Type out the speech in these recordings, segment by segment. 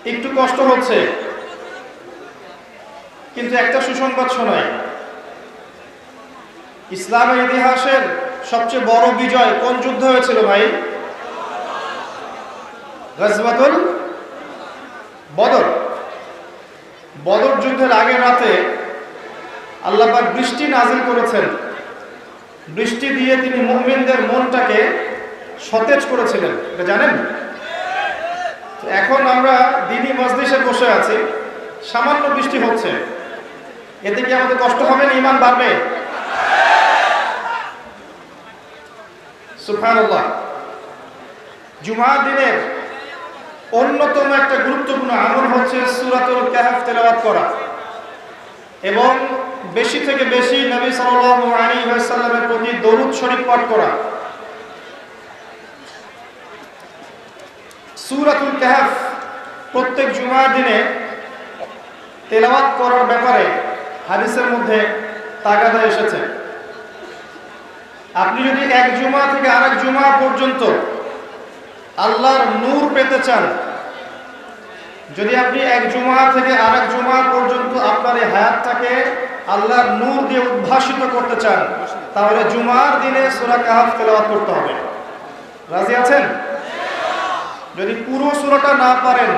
একটু কষ্ট হচ্ছে, কিন্তু একটা সুসংবাদ শোনাই। ইসলামের ইতিহাসের সবচেয়ে বড় বিজয় কোন যুদ্ধ হয়েছিল ভাই? গজওয়াতুল বদর। বদর যুদ্ধের আগের রাতে আল্লাহ পাক বৃষ্টি নাজিল করেছেন। বৃষ্টি দিয়ে তিনি মুমিনদের মনটাকে সতেজ করেছিলেন, এটা জানেন? এখন আমরা দিনী মজলিসে বসে আছি, সামান্য বৃষ্টি হচ্ছে, এতে কি আমাদের কষ্ট হবে না? ঈমান বাড়বে? সুবহানাল্লাহ। জুমার দিনের অন্যতম একটা গুরুত্বপূর্ণ আমল হচ্ছে সূরাতুল কাহফ তেলাওয়াত করা এবং বেশি থেকে বেশি নবী সাল্লাল্লাহু আলাইহি ওয়াসাল্লামের প্রতি দরুদ শরীফ পাঠ করা। সূরাতুল কাহফ প্রত্যেক জুমার দিনে তেলাওয়াত করার ব্যাপারে হাদিসের মধ্যে তাগাদা এসেছে। আপনি যদি এক জুমা থেকে আরেক জুমা পর্যন্ত আল্লাহর নূর পেতে চান, যদি আপনি এক জুমা থেকে আরেক জুমা পর্যন্ত আপনার এই হায়াতটাকে আল্লাহর নূর দিয়ে উদ্ভাসিত করতে চান, তাহলে জুমার দিনে সূরা কাহফ তেলাওয়াত করতে হবে। রাজি আছেন? যদি পুরো সূরাটা না পারেন,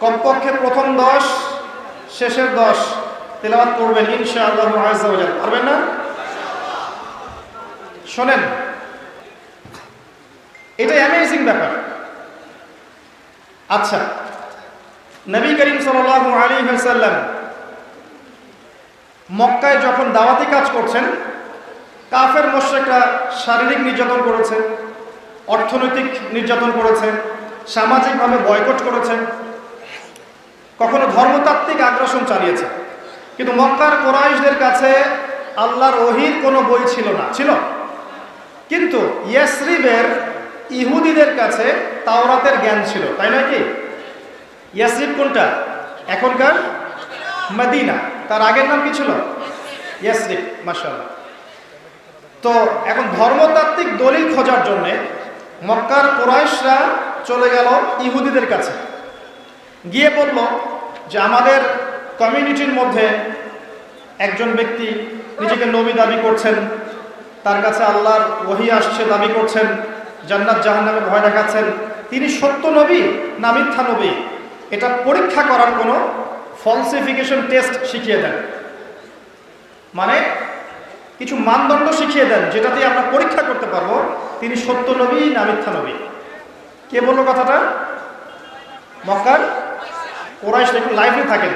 কমপক্ষে প্রথম 10 শেষের 10 তেলাওয়াত করবেন ইনশাআল্লাহ আযজা ওয়া জাল্লা। পারবেন না? শোনেন, এটা অ্যামেজিং ব্যাপার। আচ্ছা, নবী করিম সাল্লাল্লাহু আলাইহি ওয়াসাল্লাম মক্কায় যখন দাওয়াতি কাজ করছেন, কাফের মুশরিকরা শারীরিক নির্যাতন করেছে, অর্থনৈতিক নির্যাতন করেছে, সামাজিকভাবে বয়কট করেছে, কখনো ধর্মতাত্ত্বিক আগ্রাসন চালিয়েছে। কিন্তু মক্কার কুরাইশদের কাছে আল্লাহর ওহীর কোনো বই ছিল না। ছিল, কিন্তু ইয়াসরিবের ইহুদিদের কাছে তাওরাতের জ্ঞান ছিল, তাই নয় কি? ইয়াসরিব কোনটা? এখনকার মদিনা। তার আগের নাম কি ছিল? ইয়াসরিব। মাশাআল্লাহ। তো এখন ধর্মতাত্ত্বিক দলিল খোঁজার জন্য মক্কার কুরাইশরা চলে গেল ইহুদিদের কাছে, গিয়ে বলল যে আমাদের কমিউনিটির মধ্যে একজন ব্যক্তি নিজেকে নবী দাবি করছেন, তার কাছে আল্লাহর ওহী আসছে দাবি করছেন, জান্নাত জাহান্নামের ভয় দেখাচ্ছেন, তিনি সত্য নবী না মিথ্যা নবী, এটা পরীক্ষা করার কোনো ফলসিফিকেশন টেস্ট শিখিয়ে দেন। মানে কিছু মানদণ্ড শিখিয়ে দেন যেটা দিয়ে আমরা পরীক্ষা করতে পারবো তিনি সত্য নবী না মিথ্যা নবী। কে বললো কথাটা? মক্কার কুরাইশরা। একটু লাইভে থাকেন।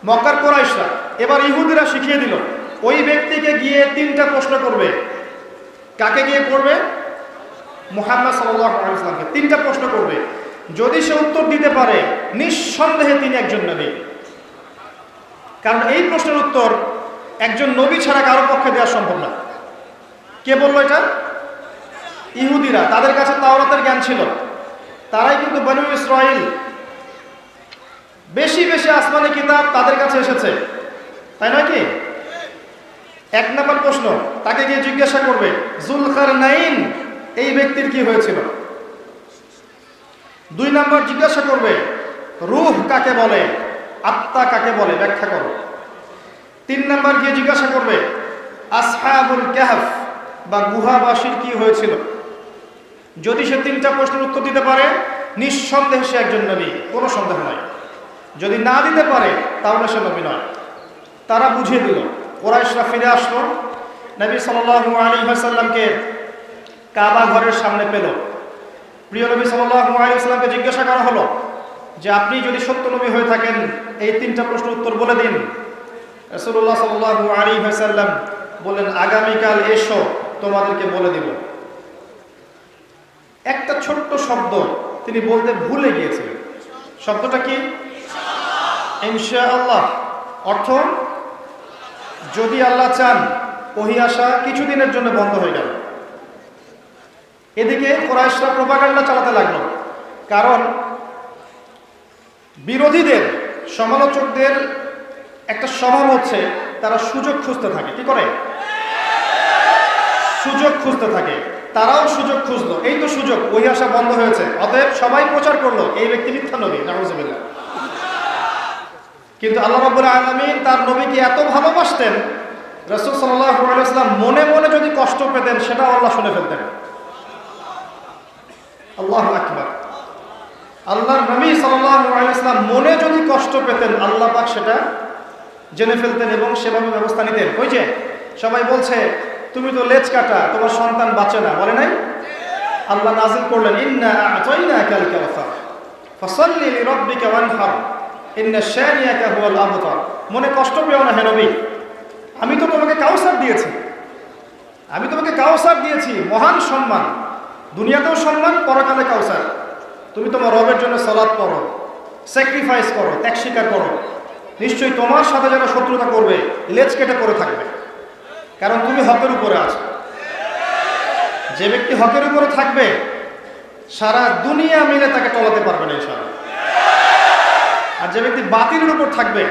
মক্কার কুরাইশরা এবার ইহুদিরা শিখিয়ে দিল, ওই ব্যক্তিকে গিয়ে 3টা প্রশ্ন করবে। কাকে গিয়ে করবে? মুহাম্মদ সাল্লাল্লাহু আলাইহি ওয়াসাল্লামকে 3টা প্রশ্ন করবে। যদি সে উত্তর দিতে পারে, নিঃসন্দেহে তিনি একজন নবী। কারণ এই প্রশ্নের উত্তর একজন নবী ছাড়া কারো পক্ষে দেওয়া সম্ভব না। কে বললো এটা? ইহুদিরা। তাদের কাছে তাওরাতের জ্ঞান ছিল, তারাই কিন্তু বনু ইসরাইল, বেশি বেশি আসমানি কিতাব তাদের কাছে এসেছে, তাই নয় কি? 1 নম্বর প্রশ্ন, তাকে গিয়ে জিজ্ঞাসা করবে যুলকারনাইন এই ব্যক্তির কি হয়েছিল। 2 নম্বর জিজ্ঞাসা করবে রূহ কাকে বলে, আত্মা কাকে বলে, ব্যাখ্যা করো। 3 নম্বর গিয়ে জিজ্ঞাসা করবে আসহাবুল কাহফ বা গুহাবাসীর কি হয়েছিল। যদি সে 3টা প্রশ্নের উত্তর দিতে পারে, নিঃসন্দেহে সে একজন নবী, কোনো সন্দেহ নয়। যদি না দিতে পারে, তাহলে সে নবী নয়। তারা বুঝিয়ে দিল। কুরাইশরা ফিরে আসলো, নবী সাল্লাল্লাহু আলাইহি ওয়াসাল্লামকে কাবা ঘরের সামনে পেল। প্রিয় নবী সাল্লাল্লাহু আলাইহি ওয়াসাল্লামকে জিজ্ঞাসা করা হলো যে আপনি যদি সত্য নবী হয়ে থাকেন এই 3টা প্রশ্নের উত্তর বলে দিন। রাসূলুল্লাহ সাল্লাল্লাহু আলাইহি ওয়াসাল্লাম বললেন, আগামীকাল এসো, তোমাদেরকে বলে দিব। একটা ছোট্ট শব্দ তিনি বলতে ভুলে গিয়েছিলেন। শব্দটা কি? ইনশাআল্লাহ। অর্থ, যদি আল্লাহ চান। ওহী আসা কিছুদিনের জন্য বন্ধ হয়ে গেল। এদিকে কুরাইশরা প্রপাগান্ডা চালাতে লাগলো, কারণ বিরোধীদের, সমালোচকদের একটা স্বভাব হচ্ছে তারা সুযোগ খুঁজতে থাকে। কি করে? সুযোগ খুঁজতে থাকে, তারাও সুযোগ খুঁজলো, এই তো সুযোগ, ওই আসা বন্ধ হয়েছে, অতএব সবাই প্রচার করলো এই ব্যক্তি মিথ্যা নবী, নাউযুবিল্লাহ। কিন্তু আল্লাহ রাব্বুল আলামিন তার নবীকে এত ভালোবাসতেন, রাসূল সাল্লাল্লাহু আলাইহি ওয়াসাল্লাম মনে মনে যদি কষ্ট পেতেন সেটাও আল্লাহ শুনে ফেলতেন। আল্লাহু আকবার। আল্লাহর নবী সাল্লাল্লাহু আলাইহি ওয়াসাল্লাম মনে যদি কষ্ট পেতেন আল্লাহ পাক সেটা জেনে ফেলতেন এবং সেভাবে ব্যবস্থা নিতেন। ওই যে সবাই বলছে তুমি তো লেজ কাটা, তোমার সন্তান বাঁচে না, বলে নাই? আল্লাহ নাযিল করলেন ইন্না আ'তাইনাকাল কাউসার ফাসাল্লি লিরাব্বিকা ওয়ানহার ইন্না শানিয়াকা হুয়াল আবতার। মনে কষ্ট পেও না হে নবী, আমি তো তোমাকে কাউসার দিয়েছি, আমি তোমাকে কাউসার দিয়েছি, মহান সম্মান, দুনিয়াতেও সম্মান, পরকালে কাউসার। তুমি তোমার রবের জন্য সালাত পড়ো, স্যাক্রিফাইস করো, ত্যাগ স্বীকার করো, নিশ্চয়ই তোমার সাথে যারা শত্রুতা করবে লেজ কেটে পড়ে থাকবে, কারণ তুমি হকের উপরে আছো। যে ব্যক্তি হকের উপরে থাকবে সারা দুনিয়া মিলে তাকে টলাতে পারবে না ইনশাআল্লাহ। আর যে ব্যক্তি বাতিলের উপর থাকবে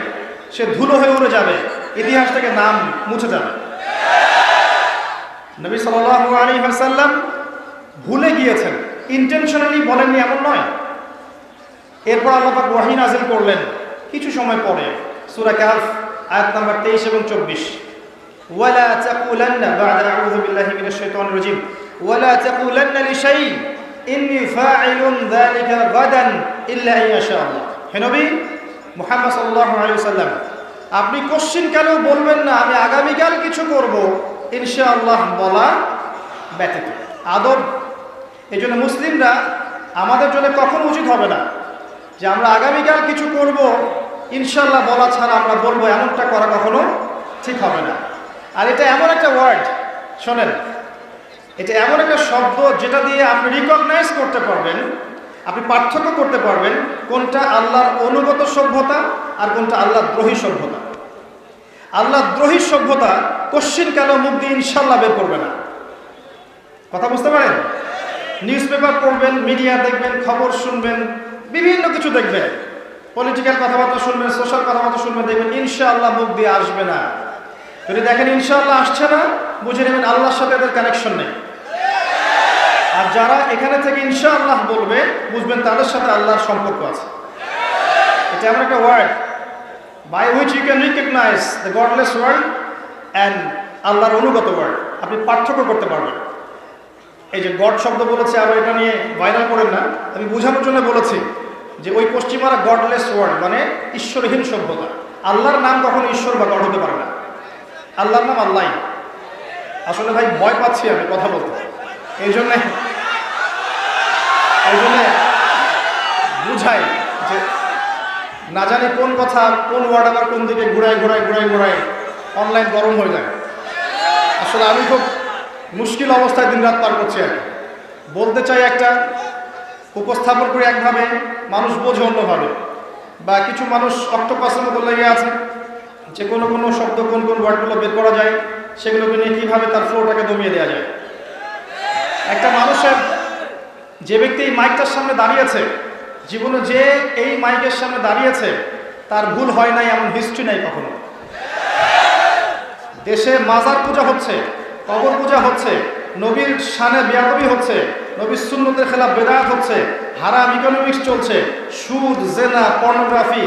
সে ধুলো হয়ে উড়ে যাবে, ইতিহাস থেকে নাম মুছে যাবে। নবী সাল্লাল্লাহু আলাইহি ওয়াসাল্লাম ভুলে গিয়েছেন, ইন্টেনশনালি বলেননি এমন নয়। এরপর আল্লাহ পাক ওহী নাযিল করলেন কিছু সময় পরে, সূরা কাহফ আয়াত নাম্বার 23 এবং 24, ওয়ালা তাকুলান্না বা'দা আউযু বিল্লাহি মিনাশ শাইতানির রাজীম ওয়ালা তাকুলান্না লিশাইইন ইন্নী ফাa'ilun যালিকা গাদান ইল্লা আইয়াশা আল্লাহ। হে নবী মুহাম্মদ সাল্লাল্লাহু আলাইহি ওয়াসাল্লাম, আপনি কোশ্চিনকালেও বলবেন না আমি আগামীকাল কিছু করব ইনশাআল্লাহ বলা ব্যতীত। আদব। এই জন্য মুসলিমরা আমাদের জন্য কখনো উচিত হবে না যে আমরা আগামীকাল কিছু করব ইনশাআল্লাহ বলা ছাড়া আমরা বলবো, এমনটা করা কখনো ঠিক হবে না। আর এটা এমন একটা ওয়ার্ড, শোনেন, এটা এমন একটা শব্দ যেটা দিয়ে আপনি রিকগনাইজ করতে পারবেন, আপনি পার্থক্য করতে পারবেন কোনটা আল্লাহর অনুগত সভ্যতা আর কোনটা আল্লাহর দ্রোহী সভ্যতা। আল্লাহর দ্রোহী সভ্যতা কোশ্চিন কেন মুখ দিয়ে ইনশাআল্লাহ বের করবে না। কথা বুঝতে পারেন? নিউজ পেপার পড়বেন, মিডিয়া দেখবেন, খবর শুনবেন, বিভিন্ন কিছু দেখবেন, পলিটিক্যাল কথাবার্তা শুনবেন, সোশ্যাল কথাবার্তা শুনবেন, দেখবেন ইনশাআল্লাহ মুখ দিয়ে আসবে না। যদি দেখেন ইনশাআল্লাহ আসছে না, বুঝে নেবেন আল্লাহর সাথে এদের কানেকশন নেই। আর যারা এখানে থেকে ইনশাআল্লাহ বলবে বুঝবেন তাদের সাথে আল্লাহর সম্পর্ক আছে। এটা এমন একটা word by which you can recognize the godless world and আল্লাহর অনুগত ওয়ার্ড। আপনি পার্থক্য করতে পারবেন। এই যে গড শব্দ বলেছে, আবার এটা নিয়ে ভাইরাল করেন না, আমি বোঝানোর জন্য বলেছি যে ওই পশ্চিমারা গডলেস ওয়ার্ল্ড মানে ঈশ্বরহীন সভ্যতা। আল্লাহর নাম কখনো ঈশ্বর বা গড হতে পারে না, আল্লাহর নাম আল্লাহ। আসলে ভাই ভয় পাচ্ছি আমি কথা বলতে, এই জন্যে বুঝাই যে না জানি কোন কথা কোন ওয়ার্ড আবার কোন দিকে ঘুরায় অনলাইন গরম হয়ে যায়। আসলে আমি খুব মুশকিল অবস্থায় দিনরাত পার করছি আর বলতে চাই একটা, উপস্থাপন করে একভাবে, মানুষ বোঝে অন্যভাবে, বা কিছু মানুষ অক্টোপাসের মতো লেগে আছে যে কোনো শব্দ কোন ওয়ার্ডগুলো বের করা যায় সেগুলোকে নিয়ে কীভাবে তার ফ্লোটাকে দমিয়ে দেওয়া যায়। একটা মানুষের, যে ব্যক্তি এই মাইকটার সামনে দাঁড়িয়েছে, জীবনে যে এই মাইকের সামনে দাঁড়িয়েছে তার ভুল হয় নাই এমন হিস্ট্রি নাই কখনো। দেশে মাজার পূজা হচ্ছে, কবর পূজা হচ্ছে, নবীর শানে বেয়াদবি হচ্ছে, নবীর সুন্নতের খেলাফ বেদাত হচ্ছে, হারাম ইকোনমিক্স চলছে, সুদ, জেনা, পর্নোগ্রাফি,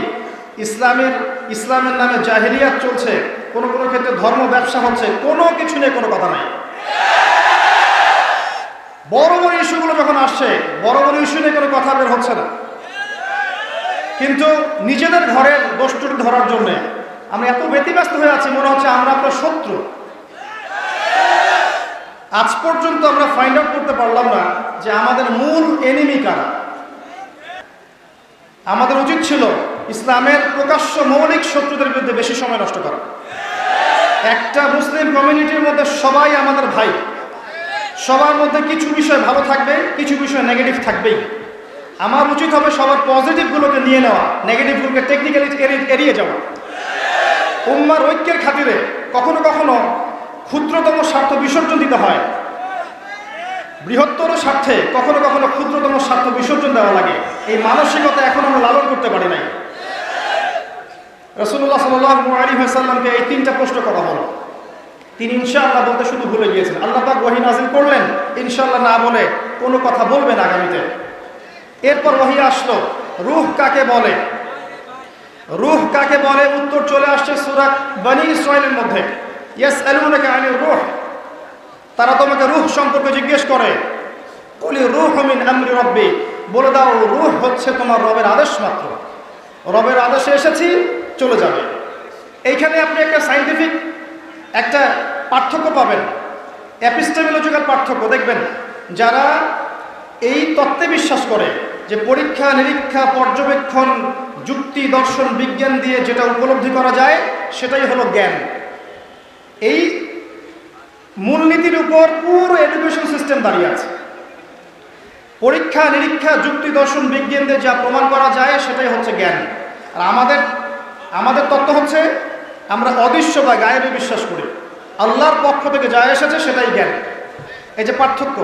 ইসলামের নামে জাহেলিয়াত চলছে, কোনো ক্ষেত্রে ধর্ম ব্যবসা হচ্ছে, কোনো কিছু নিয়ে কোনো কথা নাই। বড় ইস্যুগুলো যখন আসছে, বড় ইস্যু নিয়ে কোনো কথা বের হচ্ছে না। কিন্তু নিজেদের ঘরের দোষটুটি ধরার জন্য আমরা এত ব্যতিব্যস্ত হয়ে আছি, মনে হচ্ছে আমরা আপনার শত্রু। আজ পর্যন্ত আমরা ফাইন্ড আউট করতে পারলাম না যে আমাদের মূল এনিমি কারা। আমাদের উচিত ছিল ইসলামের প্রকাশ্য মৌলিক শত্রুদের বিরুদ্ধে বেশি সময় নষ্ট করা। একটা মুসলিম কমিউনিটির মধ্যে সবাই আমাদের ভাই, সবার মধ্যে কিছু বিষয় ভালো থাকবে, কিছু বিষয় নেগেটিভ থাকবেই। আমার উচিত হবে সবার পজিটিভগুলোকে নিয়ে নেওয়া, নেগেটিভগুলোকে টেকনিক্যালি এড়িয়ে যাওয়া। উম্মার ঐক্যের খাতিরে কখনো ক্ষুদ্রতম স্বার্থ বিসর্জন দিতে হয়, বৃহত্তর স্বার্থে কখনো ক্ষুদ্রতম স্বার্থ বিসর্জন দেওয়া লাগে। এই মানসিকতা এখন আমরা লালন করতে পারি নাই। রাসূলুল্লাহ সাল্লাল্লাহু আলাইহি ওয়াসাল্লামকে এই তিনটা প্রশ্ন করা হলো, তিনি ইনশাআল্লাহ বলতে শুধু ভুলে গিয়েছেন। আল্লাহ পাক ওহী নাযিল করলেন, ইনশাআল্লাহ না বলে কোনো কথা বলবেন আগামীতে। এরপর ওহী আসলো, রূহ কাকে বলে? রূহ কাকে বলে উত্তর চলে আসছে সূরা বনী ইসরাঈলের মধ্যে। ইয়াসআলুনাকা আনির রূহ, তারা তোমাকে রূহ সম্পর্কে জিজ্ঞেস করে। কুলি রূহু মিন আমরি রাব্বি, বলে দাও রূহ হচ্ছে তোমার রবের আদেশ মাত্র, রবের আদেশে এসেছি, চলে যাবে। এইখানে আপনি একটা সায়েন্টিফিক একটা পার্থক্য পাবেন, এপিস্টেমোলজিক্যাল পার্থক্য দেখবেন। যারা এই তত্ত্বে বিশ্বাস করে যে পরীক্ষা নিরীক্ষা পর্যবেক্ষণ যুক্তি দর্শন বিজ্ঞান দিয়ে যেটা উপলব্ধি করা যায় সেটাই হলো জ্ঞান, এই মূলনীতির উপর পুরো এডুকেশন সিস্টেম দাঁড়িয়ে আছে। পরীক্ষা নিরীক্ষা যুক্তি দর্শন বিজ্ঞান দিয়ে যা প্রমাণ করা যায় সেটাই হচ্ছে জ্ঞান। আর আমাদের তত্ত্ব হচ্ছে আমরা অদৃশ্য বা গায়েবে বিশ্বাস করি, আল্লাহর পক্ষ থেকে যা এসেছে সেটাই জ্ঞান। এই যে পার্থক্য,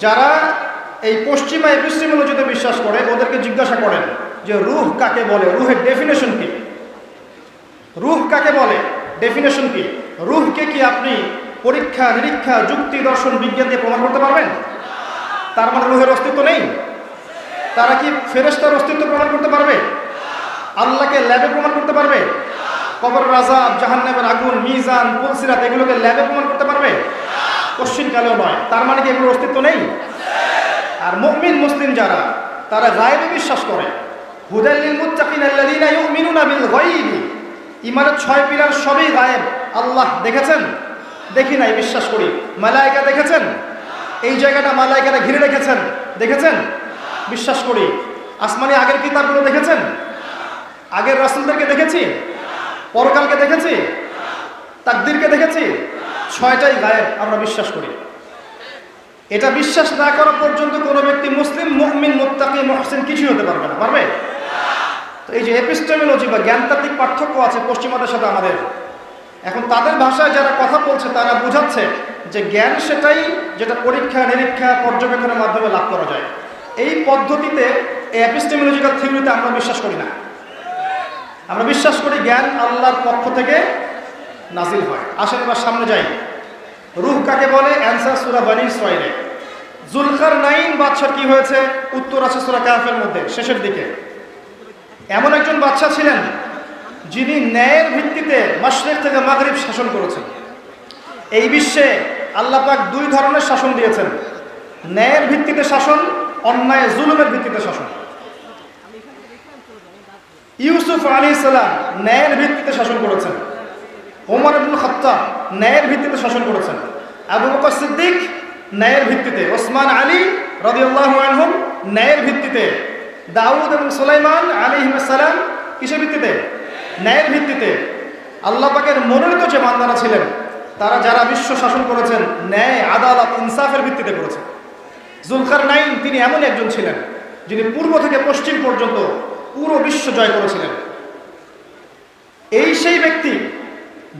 যারা এই পশ্চিমা এপিস্টেমোলজিতে বিশ্বাস করে ওদেরকে জিজ্ঞাসা করেন যে রূহ কাকে বলে, রূহের ডেফিনেশন কি, রূহ কাকে বলে, ডেফিনেশন কি? রূহকে কি আপনি পরীক্ষা নিরীক্ষা যুক্তি দর্শন বিজ্ঞান দিয়ে প্রমাণ করতে পারবেন? তার মানে রূহের অস্তিত্ব নেই? তারা কি ফেরেশতার অস্তিত্ব প্রমাণ করতে পারবে? আল্লাহকে ল্যাবে প্রমাণ করতে পারবে? কবরের আযাব, জাহান্নামের আগুন, মিজান, পুলসিরাত এগুলোকে ল্যাবে প্রমাণ করতে পারবে? কোশ্চিনকালেও নয়। তার মানে কি এগুলোর অস্তিত্ব নেই? আর মুমিন মুসলিম যারা, তারা গায়েবে বিশ্বাস করে। হুদাল লিল মুত্তাকিন আল্লাযীনা ইউমিনুনা বিল গায়বি, ঈমানের 6 পিলার সবই গায়েব। আল্লাহ দেখেছেন? দেখি নাই, বিশ্বাস করি। মালায়েকা দেখেছেন? এই জায়গাটা মালায়েকারা ঘিরে রেখেছেন, দেখেছেন? বিশ্বাস করি। আসমানি আগের কিতাবগুলো দেখেছেন? আগের রাসূলদেরকে দেখেছি? পরকালকে দেখেছি? তাকদীরকে দেখেছি? 6টাই গায়েব, আমরা বিশ্বাস করি। এটা বিশ্বাস না করা পর্যন্ত কোনো ব্যক্তি মুসলিম মুমিন মুত্তাকি মুহসিন কিছুই হতে পারবে না। পারবে? তো এই যে এপিস্টেমোলজি বা জ্ঞানতাত্ত্বিক পার্থক্য আছে পশ্চিমাদের সাথে আমাদের, এখন তাদের ভাষায় যারা কথা বলছে তারা বোঝাচ্ছে যে জ্ঞান সেটাই যেটা পরীক্ষা নিরীক্ষা পর্যবেক্ষণের মাধ্যমে লাভ করা যায়। এই পদ্ধতিতে এই এপিস্টেমোলজিক্যাল থিওরিতে আমরা বিশ্বাস করি না। আমরা বিশ্বাস করি জ্ঞান আল্লাহর পক্ষ থেকে নাজিল হয়। আসেন এবার সামনে যাই। রূহ কাকে বলে? অ্যান্সার সূরা বনী ইসরাঈলে। যুলকারনাইন বাদশার কি হয়েছে? উত্তর আছে সূরা কাহফের মধ্যে শেষের দিকে। এমন একজন বাদশা ছিলেন যিনি ন্যায়ের ভিত্তিতে মাশরিক থেকে মাগরিব শাসন করেছেন। এই বিশ্বে আল্লাহ পাক 2 ধরনের শাসন দিয়েছেন, ন্যায়ের ভিত্তিতে শাসন, অন্যায় জুলুমের ভিত্তিতে শাসন। ইউসুফ আলাইহিস সালাম ন্যায়ের ভিত্তিতে শাসন করেছেন, ওমর ইবনে খাত্তাব ন্যায়ের ভিত্তিতে শাসন করেছেন, আবু বকর সিদ্দিক ন্যায়ের ভিত্তিতে, ওসমান আলী রাদিয়াল্লাহু আনহুম ন্যায়ের ভিত্তিতে, দাউদ এবং সুলাইমান আলাইহিস সালাম কিসের ভিত্তিতে? ন্যায়ের ভিত্তিতে। আল্লাহ পাকের মনোনীত যে বান্দারা ছিলেন তারা যারা বিশ্ব শাসন করেছেন ন্যায় আদালত ইনসাফের ভিত্তিতে করেছেন। যুলকারনাইন তিনি এমন একজন ছিলেন যিনি পূর্ব থেকে পশ্চিম পর্যন্ত পুরো বিশ্ব জয় করেছিলেন। এই সেই ব্যক্তি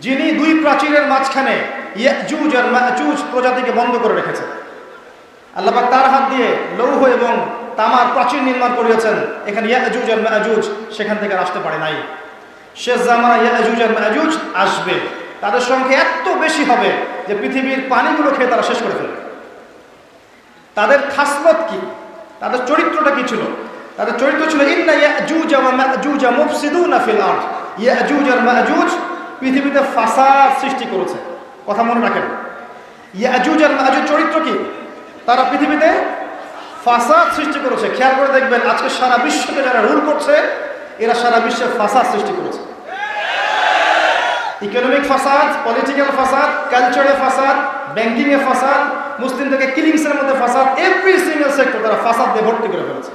যিনি 2 প্রাচীরের মাঝখানে ইয়াজুজ আর মাজুজ প্রজাতিকে বন্ধ করে রেখেছেন। আল্লাহ পাক তার হাত দিয়ে লৌহ এবং তামার প্রাচীর নির্মাণ করিয়েছেন। এখানে ইয়াজুজ আর মাজুজ সেখান থেকে আসতে পারে নাই। শেষ জামানা ইয়াজুজ আর মাজুজ আসবে, তাদের সংখ্যা এত বেশি হবে যে পৃথিবীর পানিগুলো খেয়ে তারা শেষ করে ফেলবে। তাদের খাসলত কি, তাদের চরিত্রটা কি ছিল? তাদের চরিত্র ছিল ইন্না ইয়াজুজ ওয়া মাজুজ মুফসিদুনা ফিল আরদ। ইয়াজুজ আর মাজুজ পৃথিবীতে ফাসাদ সৃষ্টি করেছে। কথা মনে রাখেন, ইয়াজুজ আর মাজুজ চরিত্র কি? তারা পৃথিবীতে ফাসাদ সৃষ্টি করেছে। খেয়াল করে দেখবেন আজকে সারা বিশ্বকে যারা রুল করছে এরা সারা বিশ্বে ফাসাদ সৃষ্টি করেছে। ইকোনমিক ফাসাদ, পলিটিক্যাল ফাসাদ, কালচারাল ফাসাদ, ব্যাংকিং এ ফাসাদ, মুসলিম থেকে কিলিংসের মধ্যে ফাসাদ, এভরি সিঙ্গেল সেক্টর তারা ফাসাদ দিয়ে ভর্তি করে ফেলেছে।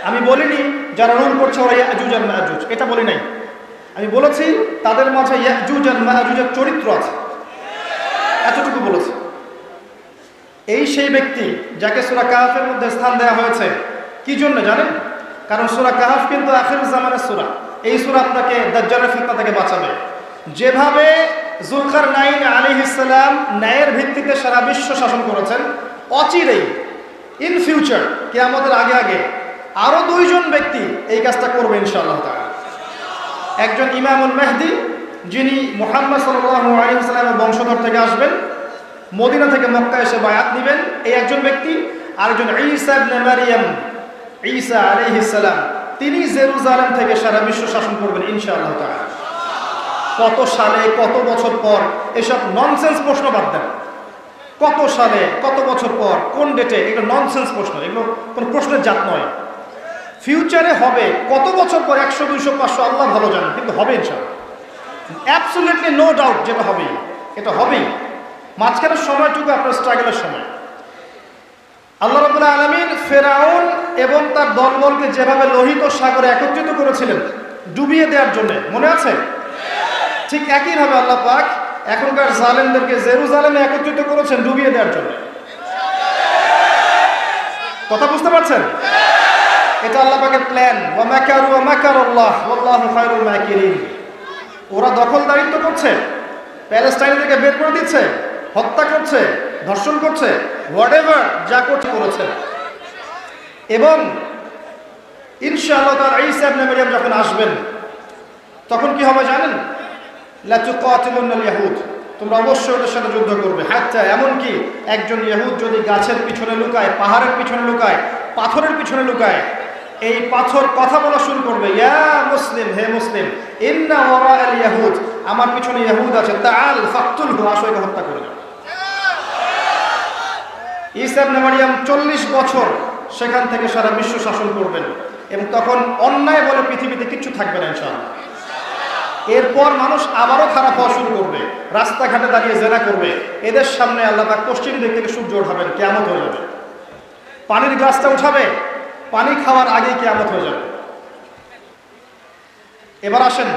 আমি বলিনি যারা রুল করছে ওরা ইয়াজুজ আর মাজুজ, এটা বলি নাই। আমি বলেছি তাদের মাঝে ইয়াজুজ আর মাজুজের চরিত্র আছে, এতটুকু বলেছি। এই সেই ব্যক্তি যাকে সূরা কাহফের মধ্যে স্থান দেওয়া হয়েছে। কি জন্য জানেন? কারণ সূরা কাহফ কিন্তু আখিরুজ জামানের সূরা। এই সূরা আপনাকে দাজ্জালের ফিতনা থেকে বাঁচাবে। যেভাবে যুলকারনাইন আলাইহিস সালাম ন্যায়ের ভিত্তিতে সারা বিশ্ব শাসন করেছেন, অচিরেই ইন ফিউচার কিয়ামতের আগে আগে আরো 2 জন ব্যক্তি এই কাজটা করবে ইনশাআল্লাহ তাআলা। একজন ইমামুল মেহদি, যিনি মুহাম্মদ সাল্লাল্লাহু আলাইহি ওয়াসাল্লামের বংশধর থেকে আসবেন, মদিনা থেকে মক্কা এসে বায়াত নেবেন, এই একজন ব্যক্তি। আরেকজন ঈসা ইবনে মারইয়াম, ঈসা আলাইহিস সালাম, তিনি জেরুজালেম থেকে সারা বিশ্ব শাসন করবেন ইনশাআল্লাহ তাআলা। কত সালে, কত বছর পর, এসব ননসেন্স প্রশ্ন বাদ দেন। কত সালে, কত বছর পর, কোন ডেটে, এগুলো ননসেন্স প্রশ্ন, এগুলো কোনো প্রশ্নের জাত নয়। ফিউচারে হবে, কত বছর পর, 100, 200, 500, আল্লাহ ভালো জানেন, কিন্তু হবে ইনশাআল্লাহ, অ্যাবসলিউটলি নো ডাউট, যেটা হবেই, এটা হবেই। মাঝখানের সময়টুকু আপনার স্ট্রাগলের সময়। আল্লাহ রাব্বুল আলামিন ফেরাউন এবং তার দলবলকে যেভাবে লোহিত সাগরে একত্রিত করেছিলেন ডুবিয়ে দেওয়ার জন্য, মনে আছে? ঠিক একইভাবে আল্লাহ পাক এখনকার জালেমদেরকে জেরুজালেমে একত্রিত করেছেন ডুবিয়ে দেওয়ার জন্য। কথা বুঝতে পারছেন? এটা আল্লাহ পাকের প্ল্যান। ওয়া মাকারু ওয়া মাকারাল্লাহ ওয়াল্লাহু খায়রুল মাকিরিন। ওরা দখলদারিত্ব করছে, প্যালেস্টাইন থেকে বের করে দিচ্ছে, হত্যা করছে, ধর্ষণ করছে, হোয়াটএভার যা করছে করেছে। এবং ইনশাআল্লাহ তাআলা ঈসা ইবনে মারইয়াম যখন আসবেন, তখন কি হবে জানেন? লা তুকাতিলুনাল ইয়াহুদ, তোমরা অবশ্যই ওদের সাথে যুদ্ধ করবে। হাত্তা, এমনকি একজন ইহুদ যদি গাছের পিছনে লুকায়, পাহাড়ের পিছনে লুকায়, পাথরের পিছনে লুকায়, এই পাথর কথা বলা শুরু করবে, ইয়া মুসলিম, হে মুসলিম, ইন্না ওয়ারাআল ইয়াহুদ, আমার পিছনে ইহুদ আছে, তাআল ফাকতুলহু, আসো একে হত্যা করে দাও। ঈসা ইবনে মারইয়াম 40 বছর সেখান থেকে সারা বিশ্ব শাসন করবেন, এবং তখন অন্যায় বলে পৃথিবীতে কিচ্ছু থাকবে না ইনশাআল্লাহ। এরপর মানুষ আবারও খারাপ হওয়া শুরু করবে, রাস্তাঘাটে দাঁড়িয়ে জেনা করবে। এদের সামনে আল্লাহ পাক পশ্চিম দিক থেকে সূর্য ওঠাবেন, কিয়ামত হয়ে যাবে। পানির গ্লাসটা উঠাবে, পানি খাওয়ার আগেই কিয়ামত হয়ে যাবে। এবার আসেন,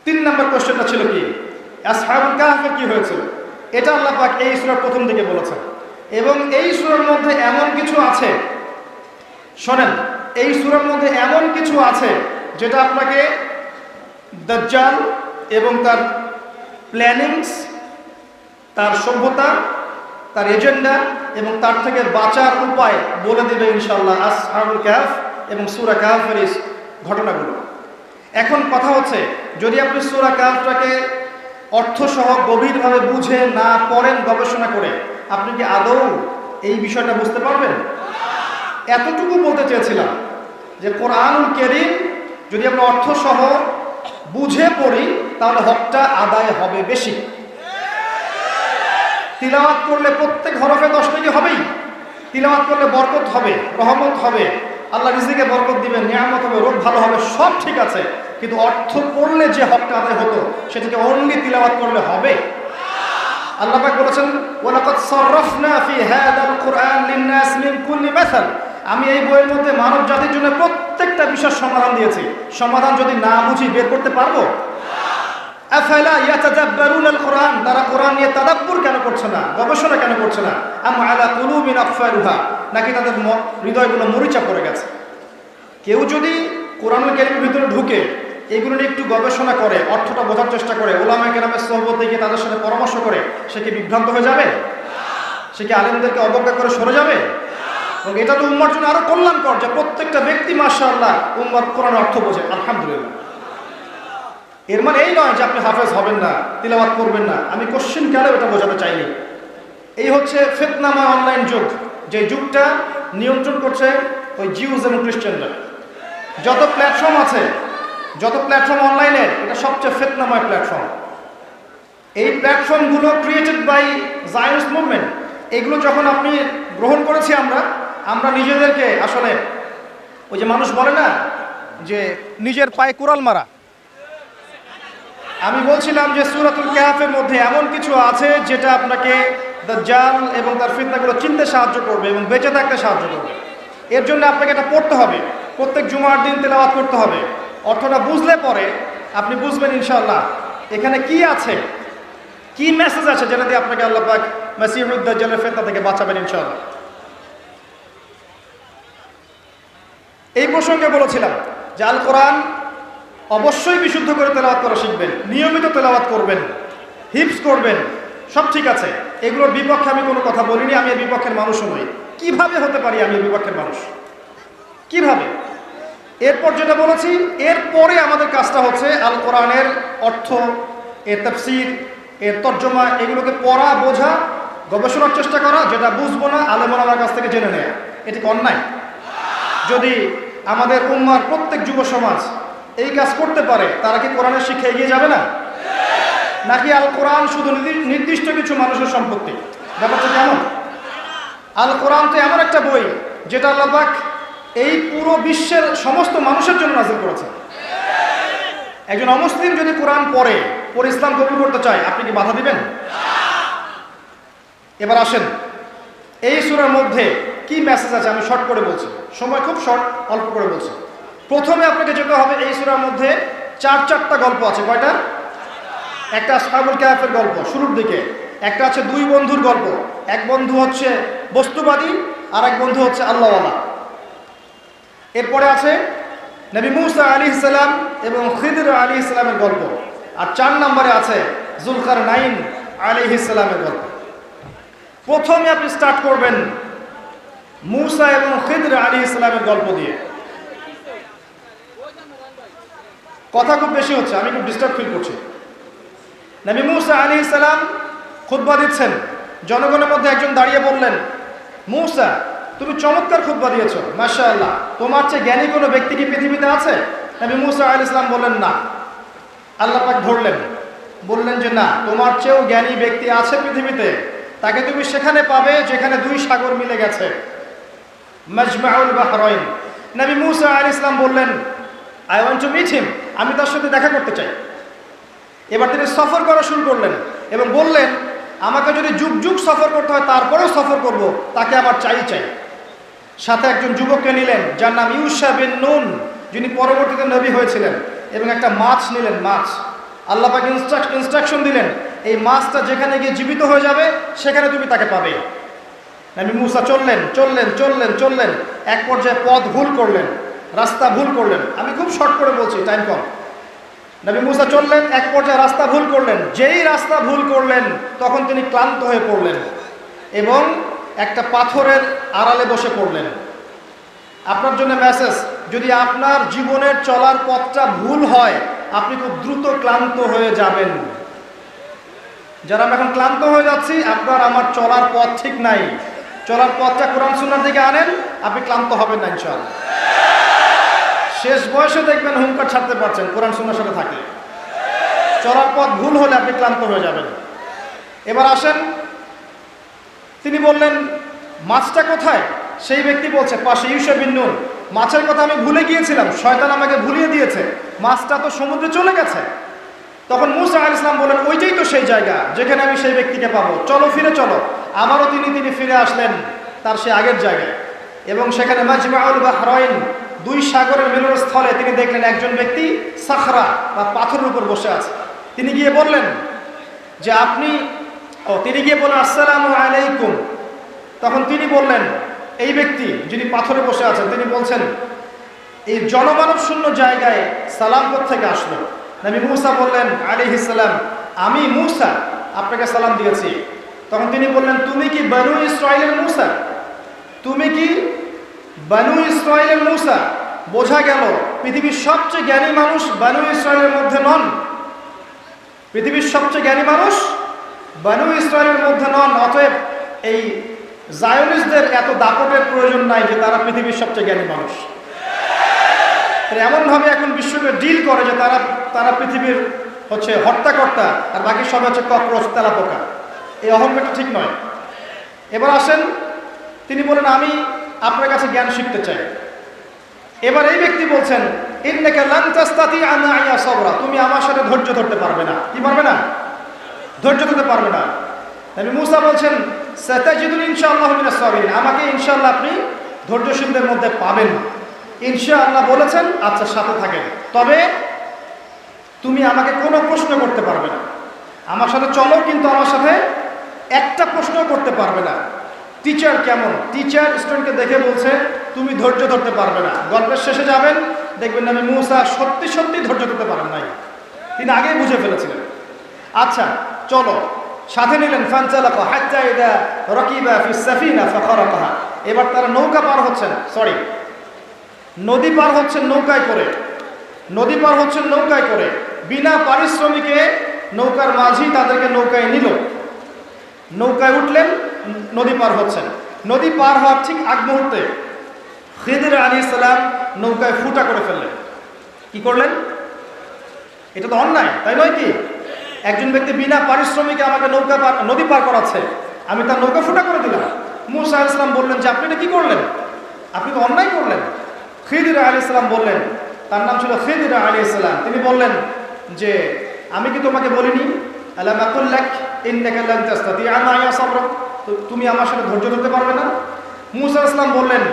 3 নম্বর কোশ্চেনটা ছিল কি? আসহাবুল কাহফের কি হয়েছিল? এটা আল্লাহ পাক এই সূরার প্রথম দিকে বলেছেন। এবং এই সূরার মধ্যে এমন কিছু আছে, শোনেন, এই সূরার মধ্যে এমন কিছু আছে যেটা আপনাকে দাজ্জাল এবং তার প্ল্যানিংস, তার সভ্যতা, তার এজেন্ডা এবং তার থেকে বাঁচার উপায় বলে দেবে ইনশাআল্লাহ আসহাবুল কাহফ এবং সূরা কাহফের এই ঘটনাগুলো। এখন কথা হচ্ছে, যদি আপনি সূরা কাহফটাকে অর্থসহ গভীরভাবে বুঝে না পড়েন, গবেষণা করে, আপনি কি আদৌ এই বিষয়টা বুঝতে পারবেন? এতটুকু বলতে চেয়েছিলাম যে কোরআনুল কারীম যদি আমরা অর্থসহ বুঝে পড়ি, তাহলে হকটা আদায় হবে বেশি। তিলাওয়াত করলে প্রত্যেক হরফে 10 নেকি হবেই। তিলাওয়াত করলে বরকত হবে, রহমত হবে, আল্লাহ রিজিকে বরকত দিবেন, নিয়ামত হবে, রোগ ভালো হবে, সব ঠিক আছে। কিন্তু অর্থ পড়লে যে হকটা আদায় হতো, সেটাকে অনলি তিলাওয়াত করলে হবে। আল্লাহ পাক বলেছেন, ওয়ালাকাদ সাররাফনা ফি হাযাল কুরআন লিন-নাস মিন কুল্লি মাসাল, আমি এই বইয়ের মধ্যে মানব জাতির জন্য প্রত্যেকটা বিষয়ের সমাধান দিয়েছি। সমাধান যদি না বুঝি বের করতে পারবো? আফালা ইয়াতাদাব্বারুনাল কুরআন, তারা কোরআন নিয়ে তাদাব্বুর কেন করছে না, গবেষণা কেন করছে না? আম আলা কুলুবিন আকফালুহা, নাকি তাদের হৃদয়গুলো মরিচা পড়ে গেছে? কেউ যদি কোরআনুল কারীমের ভিতরে ঢুকে এগুলো নিয়ে একটু গবেষণা করে, অর্থটা বোঝার চেষ্টা করে, ওলামায়ে কেরামের সোহবতে গিয়ে তাদের সাথে পরামর্শ করে, সে কি বিভ্রান্ত হয়ে যাবে? সে কি আলেমদেরকে অবজ্ঞা করে সরে যাবে? এবং এটা তো উম্মার জন্য আরো কল্যাণকর যে প্রত্যেকটা ব্যক্তি মাশাআল্লাহ উম্মার কোরআনের অর্থ বোঝে, আলহামদুলিল্লাহ। এর মানে এই নয় যে আপনি হাফেজ হবেন না, তিলাওয়াত করবেন না। আমি কোশ্চেন কালেও এটা বোঝাতে চাইনি। এই হচ্ছে ফিতনাময় অনলাইন যুগ, যে যুগটা নিয়ন্ত্রণ করছে ওই জিউস এবং খ্রিস্টানরা। যত প্ল্যাটফর্ম আছে, যত প্ল্যাটফর্ম অনলাইনের, এটা সবচেয়ে ফিতনাময় প্ল্যাটফর্ম। এই প্ল্যাটফর্মগুলো ক্রিয়েটেড বাই জায়নিস্ট মুভমেন্ট। এগুলো যখন আপনি গ্রহণ করেছি আমরা নিজেদেরকে আসলে ওই যে মানুষ বলে না যে নিজের পায়ে কুড়াল মারা। আমি বলছিলাম যে সূরাতুল কাহফের মধ্যে এমন কিছু আছে যেটা আপনাকে দাজ্জাল এবং তার ফিতনাগুলো চিনতে সাহায্য করবে এবং বেঁচে থাকতে সাহায্য করবে। এর জন্য আপনাকে এটা পড়তে হবে, প্রত্যেক জুমার দিন তেলাওয়াত করতে হবে। অর্থটা বুঝলে পরে আপনি বুঝবেন ইনশাআল্লাহ এখানে কি আছে, কি মেসেজ আছে, যেটা দিয়ে আপনাকে আল্লাহ পাক মাসিহুদ দাজ্জালের ফিতনা থেকে বাঁচাবেন ইনশাআল্লাহ। এই প্রসঙ্গে বলেছিলাম যে আল কোরআন অবশ্যই বিশুদ্ধ করে তেলাওয়াত করা শিখবেন, নিয়মিত তেলাওয়াত করবেন, হিফজ করবেন, সব ঠিক আছে। এগুলোর বিপক্ষে আমি কোনো কথা বলিনি, আমি এর বিপক্ষের মানুষও নই। কিভাবে হতে পারি আমি এর বিপক্ষের মানুষ? কিভাবে? এরপর যেটা বলেছি, এরপরে আমাদের কাজটা হচ্ছে আল কোরআনের অর্থ, এর তাফসীর, এর তর্জমা, এগুলোকে পড়া, বোঝা, গবেষণার চেষ্টা করা, যেটা বুঝবো না আলেম ওলামার কাছ থেকে জেনে নেয়া। এটি কি অন্যায়? যদি আমাদের উম্মার প্রত্যেক যুব সমাজ এই কাজ করতে পারে, তারা কি কোরআনের শিক্ষা এগিয়ে যাবে না? নাকি আল কোরআন শুধু নির্দিষ্ট কিছু মানুষের সম্পত্তি? ব্যাপারটা কেমন? আল কোরআন তো এমন একটা বই যেটা আল্লাহ পাক এই পুরো বিশ্বের সমস্ত মানুষের জন্য নাযিল করেছেন। একজন অমুসলিম যদি কোরআন পড়ে ইসলাম কবুল করতে চায়, আপনি কি বাধা দিবেন? এবার আসেন, এই সূরার মধ্যে কি মেসেজ আছে আমি শর্ট করে বলছি, সময় খুব শর্ট, অল্প করে বলছি। প্রথমে আপনাকে যেতে হবে, এই সূরার মধ্যে চারটা গল্প আছে। কয়টা? একটা আসহাবুল কাহফের গল্প শুরুর দিকে, একটা আছে দুই বন্ধুর গল্প, এক বন্ধু হচ্ছে বস্তুবাদী আর এক বন্ধু হচ্ছে আল্লাহওয়ালা। এরপরে আছে নবী মূসা আলাইহিস সালাম এবং খিদর আলাইহিস সালামের গল্প, আর 4 নম্বরে আছে যুলকারনাইন আলাইহিস সালামের গল্প। প্রথমে আপনি স্টার্ট করবেন মূসা এবং খিদর আলাইহিস সালামের গল্প দিয়ে। কথা খুব বেশি হচ্ছে, আমি খুব ডিস্টার্ব ফিল করছি। নবী মূসা আলাইহিস সালাম খুতবা দিচ্ছেন, জনগণের মধ্যে একজন দাঁড়িয়ে বললেন, মূসা তুমি চমৎকার খুতবা দিয়েছো, মাশাআল্লাহ, তোমার চেয়ে জ্ঞানী কোনো ব্যক্তি কি পৃথিবীতে আছে? নবী মূসা আলাইহিস সালাম বললেন না। আল্লাহ পাক ধরলেন, বললেন যে না, তোমার চেয়েও জ্ঞানী ব্যক্তি আছে পৃথিবীতে, তাকে তুমি সেখানে পাবে যেখানে দুই সাগর মিলে গেছে, মাজমাউল বাহরাইন। নবী মূসা আলাইহিস সালাম বললেন, I want to meet him, আমি তার সাথে দেখা করতে চাই। এবার তিনি সফর করা শুরু করলেন এবং বললেন, আমাকে যদি যুগ যুগ সফর করতে হয় তারপরেও সফর করব, তাকে আমার চাই। সাথে একজন যুবককে নিলেন যার নাম ইউশা বিন নুন, যিনি পরবর্তীতে নবী হয়েছিলেন, এবং একটা মাছ নিলেন। মাছ, আল্লাহ পাক ইনস্ট্রাকশন দিলেন, এই মাছটা যেখানে গিয়ে জীবিত হয়ে যাবে সেখানে তুমি তাকে পাবে। নবী মূসা চললেন, এক পর্যায়ে পথ ভুল করলেন, রাস্তা ভুল করলেন। আমি খুব শর্ট করে বলছি, টাইম কম। নবী মূসা চললেন, এক পর্যায়ে রাস্তা ভুল করলেন। যেই রাস্তা ভুল করলেন তখন তিনি ক্লান্ত হয়ে পড়লেন এবং একটা পাথরের আড়ালে বসে পড়লেন। আপনার জন্য মেসেজ, যদি আপনার জীবনের চলার পথটা ভুল হয়, আপনি খুব দ্রুত ক্লান্ত হয়ে যাবেন। যারা আমরা এখন ক্লান্ত হয়ে যাচ্ছি, আপনার আমার চলার পথ ঠিক নাই, চলার পথটা কোরআন সুন্নাহর দিকে আনেন, আপনি ক্লান্ত হবেন না ইনশাআল্লাহ। শেষ বয়সে দেখবেন হুঙ্কার ছাড়তে পারছেন কোরআন সুন্নাহর সাথে থাকলে। চলার পথ ভুল হলে আপনি ক্লান্ত হয়ে যাবেন। এবার আসেন, তিনি বললেন, মাছটা কোথায়? সেই ব্যক্তি বলছে, পাশে ইউশা বিন নুন, মাছের কথা আমি ভুলে গিয়েছিলাম, শয়তান আমাকে ভুলিয়ে দিয়েছে, মাছটা তো সমুদ্রে চলে গেছে। তখন মূসা আলাইহিস সালাম বলেন, ওইটাই তো সেই জায়গা যেখানে আমি সেই ব্যক্তিকে পাবো, চলো ফিরে চলো। আবারও তিনি ফিরে আসলেন তার সে আগের জায়গায়, এবং সেখানে মাজমাউল বাহরাইন, দুই সাগরের মিলনস্থলে তিনি দেখলেন একজন ব্যক্তি সাখরা বা পাথরের উপর বসে আছে। তিনি গিয়ে বললেন যে তিনি গিয়ে বললেন, আসসালামু আলাইকুম। তখন তিনি বললেন, এই ব্যক্তি যিনি পাথরে বসে আছেন, তিনি বলছেন, এই জনমানব শূন্য জায়গায় সালাম কোত্থেকে আসলো? নবী মূসা বললেন আলাইহিস সালাম, আমি মূসা আপনাকে সালাম দিয়েছি। তখন তিনি বললেন, তুমি কি বনু ইসরাইলের মূসা? তুমি কি বনু ইসরাইলের মূসা? বোঝা গেল পৃথিবীর সবচেয়ে জ্ঞানী মানুষ বনু ইসরাইলের মধ্যে নন। পৃথিবীর সবচেয়ে জ্ঞানী মানুষ বনু ইসরাইলের মধ্যে নন। অতএব এই জায়োনিস্টদের এত দাপটের প্রয়োজন নাই যে তারা পৃথিবীর সবচেয়ে জ্ঞানী মানুষ। এমনভাবে এখন বিশ্বকে ডিল করে যে তারা পৃথিবীর হচ্ছে হর্তাকর্তা, আর বাকি সব হচ্ছে ককরোচ, তেলাপোকা। এই অহংকারটা ঠিক নয়। এবার আসেন, তিনি বলেন, আমি আপনার কাছে জ্ঞান শিখতে চাই। এবার এই ব্যক্তি বলছেন, ইন্নাকা লান তাস্তাতিআ মা'ইয়া সাবরা, তুমি আমার সাথে ধৈর্য ধরতে পারবে না। কি পারবে না? ধৈর্য ধরতে পারবে না। নবী মূসা বলছেন, সাতাজিদুনি ইনশাআল্লাহু মিনাস সাবিরিন, আমাকে ইনশাআল্লাহ আপনি ধৈর্যশীলদের মধ্যে পাবেন। ইনশাআল্লাহ বলেছেন, আচ্ছা সাথে থাকেন, তবে তুমি আমাকে কোনো প্রশ্ন করতে পারবে না। আমার সাথে চলো, কিন্তু আমার সাথে একটা প্রশ্ন করতে পারবে না। টিচার কেমন? টিচার স্টুডেন্টকে দেখে বলছে, তুমি ধৈর্য ধরতে পারবে না। গল্পের শেষে যাবেন, দেখবেন নবী মূসা সত্যি ধৈর্য ধরতে পারেন নাই, তিনি আগেই বুঝে ফেলেছিলেন। আচ্ছা চলো, সাথে নিলেন। ফানসালাকা হাত্তা ইযা রাকিবা ফিস সাফিনা ফাখারাকাহা, এবার তারা নৌকা পার হচ্ছেন, নদী পার হচ্ছেন নৌকায় করে, নদী পার হচ্ছেন নৌকায় করে, বিনা পারিশ্রমিকে নৌকার মাঝি তাদেরকে নৌকায় নিল, নৌকায় উঠলেন, নদী পার হচ্ছেন। নদী পার হওয়ার ঠিক আগ মুহূর্তে খিদির আলাইহিস সালাম নৌকায় ফুটা করে ফেললেন। কি করলেন? এটা তো অন্যায়, তাই নয় কি? একজন ব্যক্তি বিনা পারিশ্রমিকে আমাকে নদী পার করাচ্ছে, আমি তার নৌকা ফুটা করে দিলাম। মূসা আলাইহিস সালাম বললেন যে আপনি এটা কি করলেন? আপনি তো অন্যায় করলেন। খিদির আলাইহিস সালাম বললেন, তার নাম ছিল খিদির আলাইহিস সালাম, তিনি বললেন যে আমি কি তোমাকে বলিনি আলাম আকুল লাক ইন্নাকা লান তাস্তাতিআ মা'ইয়া সাবরা, তুমি আমার সাথে ধৈর্য ধরতে পারবে না? মূসা আলাইহিস সালাম বললেন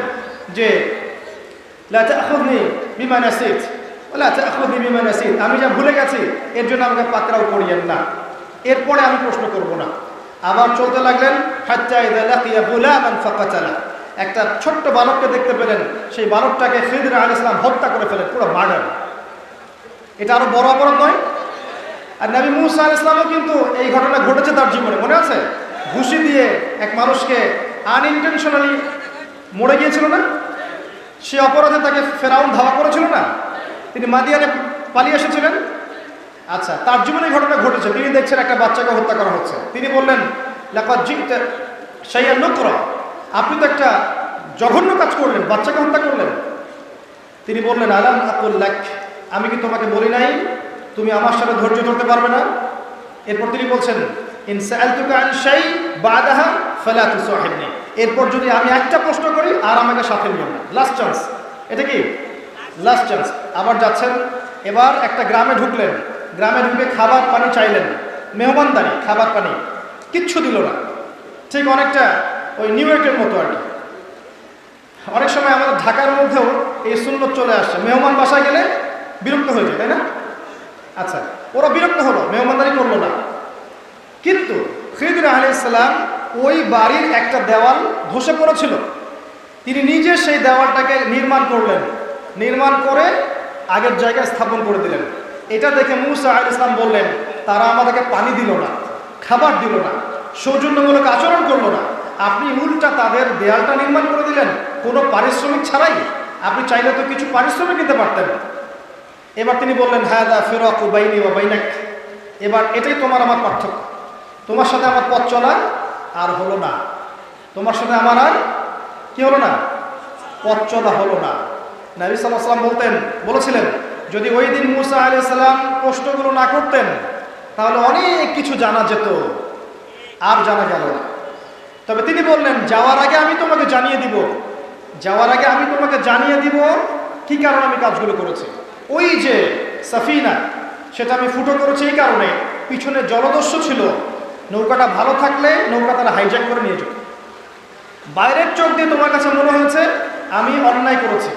যে লা তা'খুযনি বিমা নাসিত ওয়া লা তা'খুযনি বিমা নাসিত, আমি যা ভুলে গেছি এর জন্য আমাকে পাকড়াও করিয়েন না, এরপরে আমি প্রশ্ন করব না। আবার চলতে লাগলেন, হাত্তা ইযা লাকিয়া গুলামান ফাকাতালা, একটা ছোট্ট বালককে দেখতে পেলেন, সেই বালকটাকে খিদির আলাইহিস সালাম হত্যা করে ফেলেন, পুরো মার্ডার। এটা আরো বড় অপরাধ নয়? আর নবী মূসা আলাইহিস সালামও কিন্তু এই ঘটনা ঘটেছে তার জীবনে, মনে আছে? ঘুষি দিয়ে এক মানুষকে আনইনটেনশনালি মরে গিয়েছিল না? সে অপরাধে তাকে ফেরাউন ধাওয়া করেছিল না? তিনি মাদিয়ানে পালিয়ে এসেছিলেন। আচ্ছা, তার জীবনে ঘটনা ঘটেছে। তিনি দেখছেন একটা বাচ্চাকে হত্যা করা হচ্ছে, তিনি বললেন লাকাদ জি'তা শাইআন নুকরা, আপনি তো একটা জঘন্য কাজ করলেন, বাচ্চাকে হত্যা করলেন। তিনি বললেন আলাম আকুল লাক, আমি কি তোমাকে বলি নাই তুমি আমার সাথে ধৈর্য ধরতে পারবে না? এরপর তিনি বলছেন ইন সাআলতুকা আন শাই বাদাহা ফালা তুসাহিবনি, এরপর যদি আমি একটা প্রশ্ন করি আর আমাকে সাথে নিও না, লাস্ট চান্স। এটা কি লাস্ট চান্স? আবার যাচ্ছেন, এবার একটা গ্রামে ঢুকলেন, গ্রামে ঢুকে খাবার পানি চাইলেন, মেহমানদারি, খাবার পানি কিচ্ছু দিল না। ঠিক অনেকটা ওই নিউ ইয়র্কের মতো আর কি। অনেক সময় আমাদের ঢাকার মধ্যেও এই সুন্নত চলে আসছে, মেহমান বাসায় গেলে বিরক্ত হয়ে যায়, তাই না? আচ্ছা, ওরা বিরক্ত হলো, মেহমানদারি করলো না। কিন্তু খিদির আলাইহিস সালাম ওই বাড়ির একটা দেওয়াল ধসে পড়েছিল, তিনি নিজে সেই দেওয়ালটাকে নির্মাণ করলেন, নির্মাণ করে আগের জায়গায় স্থাপন করে দিলেন। এটা দেখে মূসা আলাইহিস সালাম বললেন তারা আমাদেরকে পানি দিল না, খাবার দিল না, সৌজন্যমূলক আচরণ করলো না, আপনি উল্টা তাদের দেয়ালটা নির্মাণ করে দিলেন কোনো পারিশ্রমিক ছাড়াই। আপনি চাইলে তো কিছু পারিশ্রমিক দিতে পারতেন। এবার তিনি বললেন হাদা ফিরাকু বাইনি ওয়া বাইনাক, এবার এটাই তোমার আমার পার্থক্য, তোমার সাথে আমার পথ চলা আর হলো না, তোমার সাথে আমার আর কি হলো না, পথ চলা হলো না। নবী সাল্লাল্লাহু আলাইহি ওয়াসাল্লাম বলেছিলেন যদি ওই দিন মূসা আলাইহিস সালাম প্রশ্নগুলো না করতেন তাহলে অনেক কিছু জানা যেত, আর জানা গেল না। তবে তিনি বললেন যাওয়ার আগে আমি তোমাকে জানিয়ে দিব, যাওয়ার আগে আমি তোমাকে জানিয়ে দিব কি কারণে আমি কাজগুলো করেছি। ওই যে সাফিনা, সেটা আমি ফুটো করেছি এই কারণে, পিছনে জলদস্যু ছিল, নৌকাটা ভালো থাকলে নৌকা তারা হাইজ্যাক করে নিয়ে যেত। বাইরের চোখ দিয়ে তোমার কাছে মনে হয়েছে আমি অন্যায় করেছি,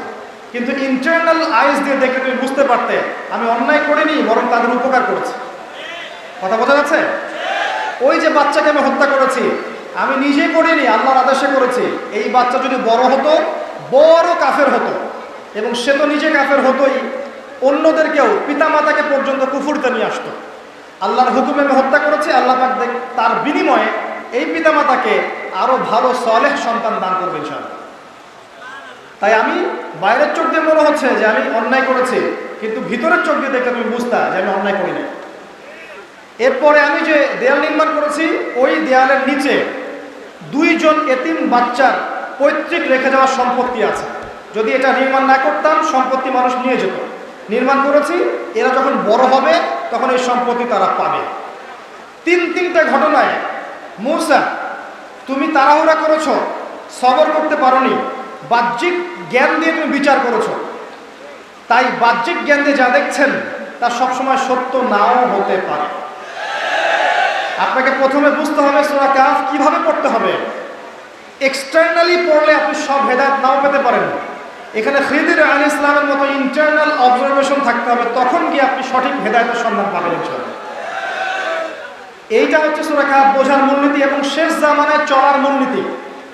কিন্তু ইন্টারনাল আইস দিয়ে দেখে তুমি বুঝতে পারতে আমি অন্যায় করিনি, বরং তাদের উপকার করেছি। কথা বোঝা যাচ্ছে? ওই যে বাচ্চাকে আমি হত্যা করেছি, আমি নিজে করিনি, আল্লাহর আদেশে করেছি। এই বাচ্চা যদি বড় হতো, বড় কাফের হতো, এবং সে তো নিজে কাফের হতোই, অন্যদেরকেও পিতামাতাকে পর্যন্ত কুফুরিতে নিয়ে আসতো। আল্লাহর হুকুমে আমি হত্যা করেছি, আল্লাহ পাক তার বিনিময়ে এই পিতামাতাকে আরো ভালো সালেহ সন্তান দান করবে ইনশাআল্লাহ। তাই আমি বাইরের চোখ দিয়ে মনে হচ্ছে যে আমি অন্যায় করেছি, কিন্তু ভিতরের চোখ দিয়ে দেখে তুমি বুঝতা যে আমি অন্যায় করি না। এরপরে আমি যে দেয়াল নির্মাণ করেছি, ওই দেয়ালের নিচে 2 জন এতিম বাচ্চার পৈতৃক রেখে যাওয়ার সম্পত্তি আছে। যদি এটা নির্মাণ না করতাম সম্পত্তি মানুষ নিয়ে যেত। নির্মাণ করেছি, এরা যখন বড় হবে তখন এই সম্পত্তি তারা পাবে। 3টা ঘটনায় মূসা তুমি তাড়াহুড়া করেছো, সবর করতে পারোনি, বাহ্যিক জ্ঞান দিয়ে তুমি বিচার করেছো। তাই বাহ্যিক জ্ঞান দিয়ে যা দেখছেন তা সবসময় সত্য নাও হতে পারে। আপনাকে প্রথমে বুঝতে হবে সূরা কাহফ কিভাবে পড়তে হবে। এক্সটার্নালি পড়লে আপনি সব হেদায়েত নাও পেতে পারেন। এখানে খিদির আলাইহিস সালামের মতো ইন্টারনাল অবজারভেশন থাকতে হবে, তখন গিয়ে আপনি সঠিক হেদায়েতের সন্ধান পাবেন ইনশাআল্লাহ। এইটা হচ্ছে সূরা কাহফ বোঝার মূলনীতি এবং শেষ জামানায় চলার মূলনীতি।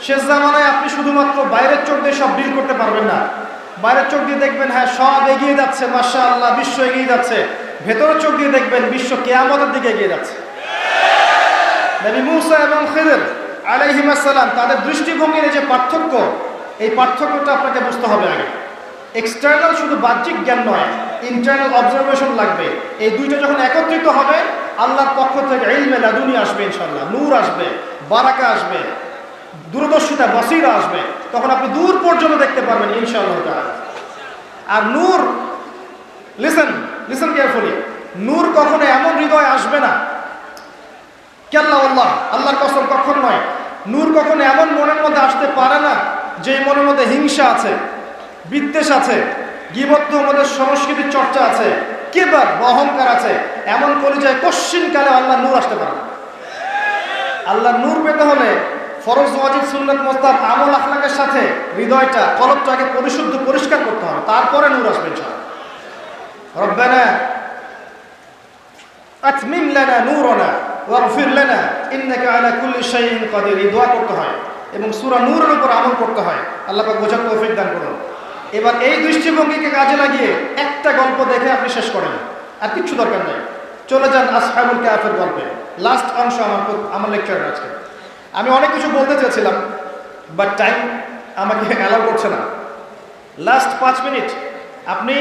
শেষ জামানায় আপনি শুধুমাত্র বাইরের চোখ দিয়ে সব ডিল করতে পারবেন না। বাইরের চোখ দিয়ে দেখবেন হ্যাঁ সব এগিয়ে যাচ্ছে, মাশাআল্লাহ বিশ্ব এগিয়ে যাচ্ছে, ভেতরের চোখ দিয়ে দেখবেন বিশ্ব কিয়ামতের দিকে এগিয়ে যাচ্ছে। নবী মূসা এবং খিদির আলাইহিস সালাম তাদের দৃষ্টিভঙ্গির যে পার্থক্য, এই পার্থক্যটা আপনাকে বুঝতে হবে আগে। এক্সটার্নাল শুধু বাহ্যিক জ্ঞান নয়, ইন্টারনাল অবজারভেশন লাগবে। এই দুইটা যখন একত্রিত হবে, আল্লাহর পক্ষ থেকে ইলমে লাদুনি আসবে, ইনশাআল্লাহ নূর আসবে, বারাকা আসবে, দূরদর্শিতা বসিরা আসবে, তখন আপনি দূর পর্যন্ত দেখতে পারবেন ইনশাআল্লাহ তাআলা। আর নূর, লিসেন কেয়ারফুলি, নূর কখনো এমন হৃদয় আসবে না, কেল্লা আল্লাহ, আল্লাহর কসম কখন নয়, নূর কখনো এমন মনের মধ্যে আসতে পারে না যে মনের মধ্যে হিংসা আছে, বিদ্বেষ আছে, গীবত আমাদের সংস্কৃতির চর্চা আছে, কিবার অহংকার আছে, এমন কলিজায় কশ্চিনকালে আল্লাহ নূর আসতে পারে না। আল্লাহ নূর পেতে হলে ফরজ ওয়াজিব সুন্নাত মুস্তাহাব আমল আখলাকের সাথে হৃদয়টা, কলবটাকে পরিশুদ্ধ পরিষ্কার করতে হবে, তারপরে নূর আসবে ইনশাআল্লাহ। রব্বানা আতমিম লানা নূরানা ওয়াগফির লানা ইন্নাকা আলা কুল্লি শাইইন কাদির, এই দোয়া করতে হয় এবং সূরা নূরের উপর আমল করতে হয়। আল্লাহ পাক বোঝার তৌফিক দান করুন। এবার এই দৃষ্টিভঙ্গিকে কাজে লাগিয়ে একটা গল্প দেখে আপনি শেষ করেন, আর কিচ্ছু দরকার নেই। চলে যান আসহাবুল কাহফের গল্পে, লাস্ট অংশ আমার লেকচারের আজকে। আমি অনেক কিছু বলতে চেয়েছিলাম, বাট টাইম আমাকে অ্যালাউ করছে না। লাস্ট 5 মিনিট আপনি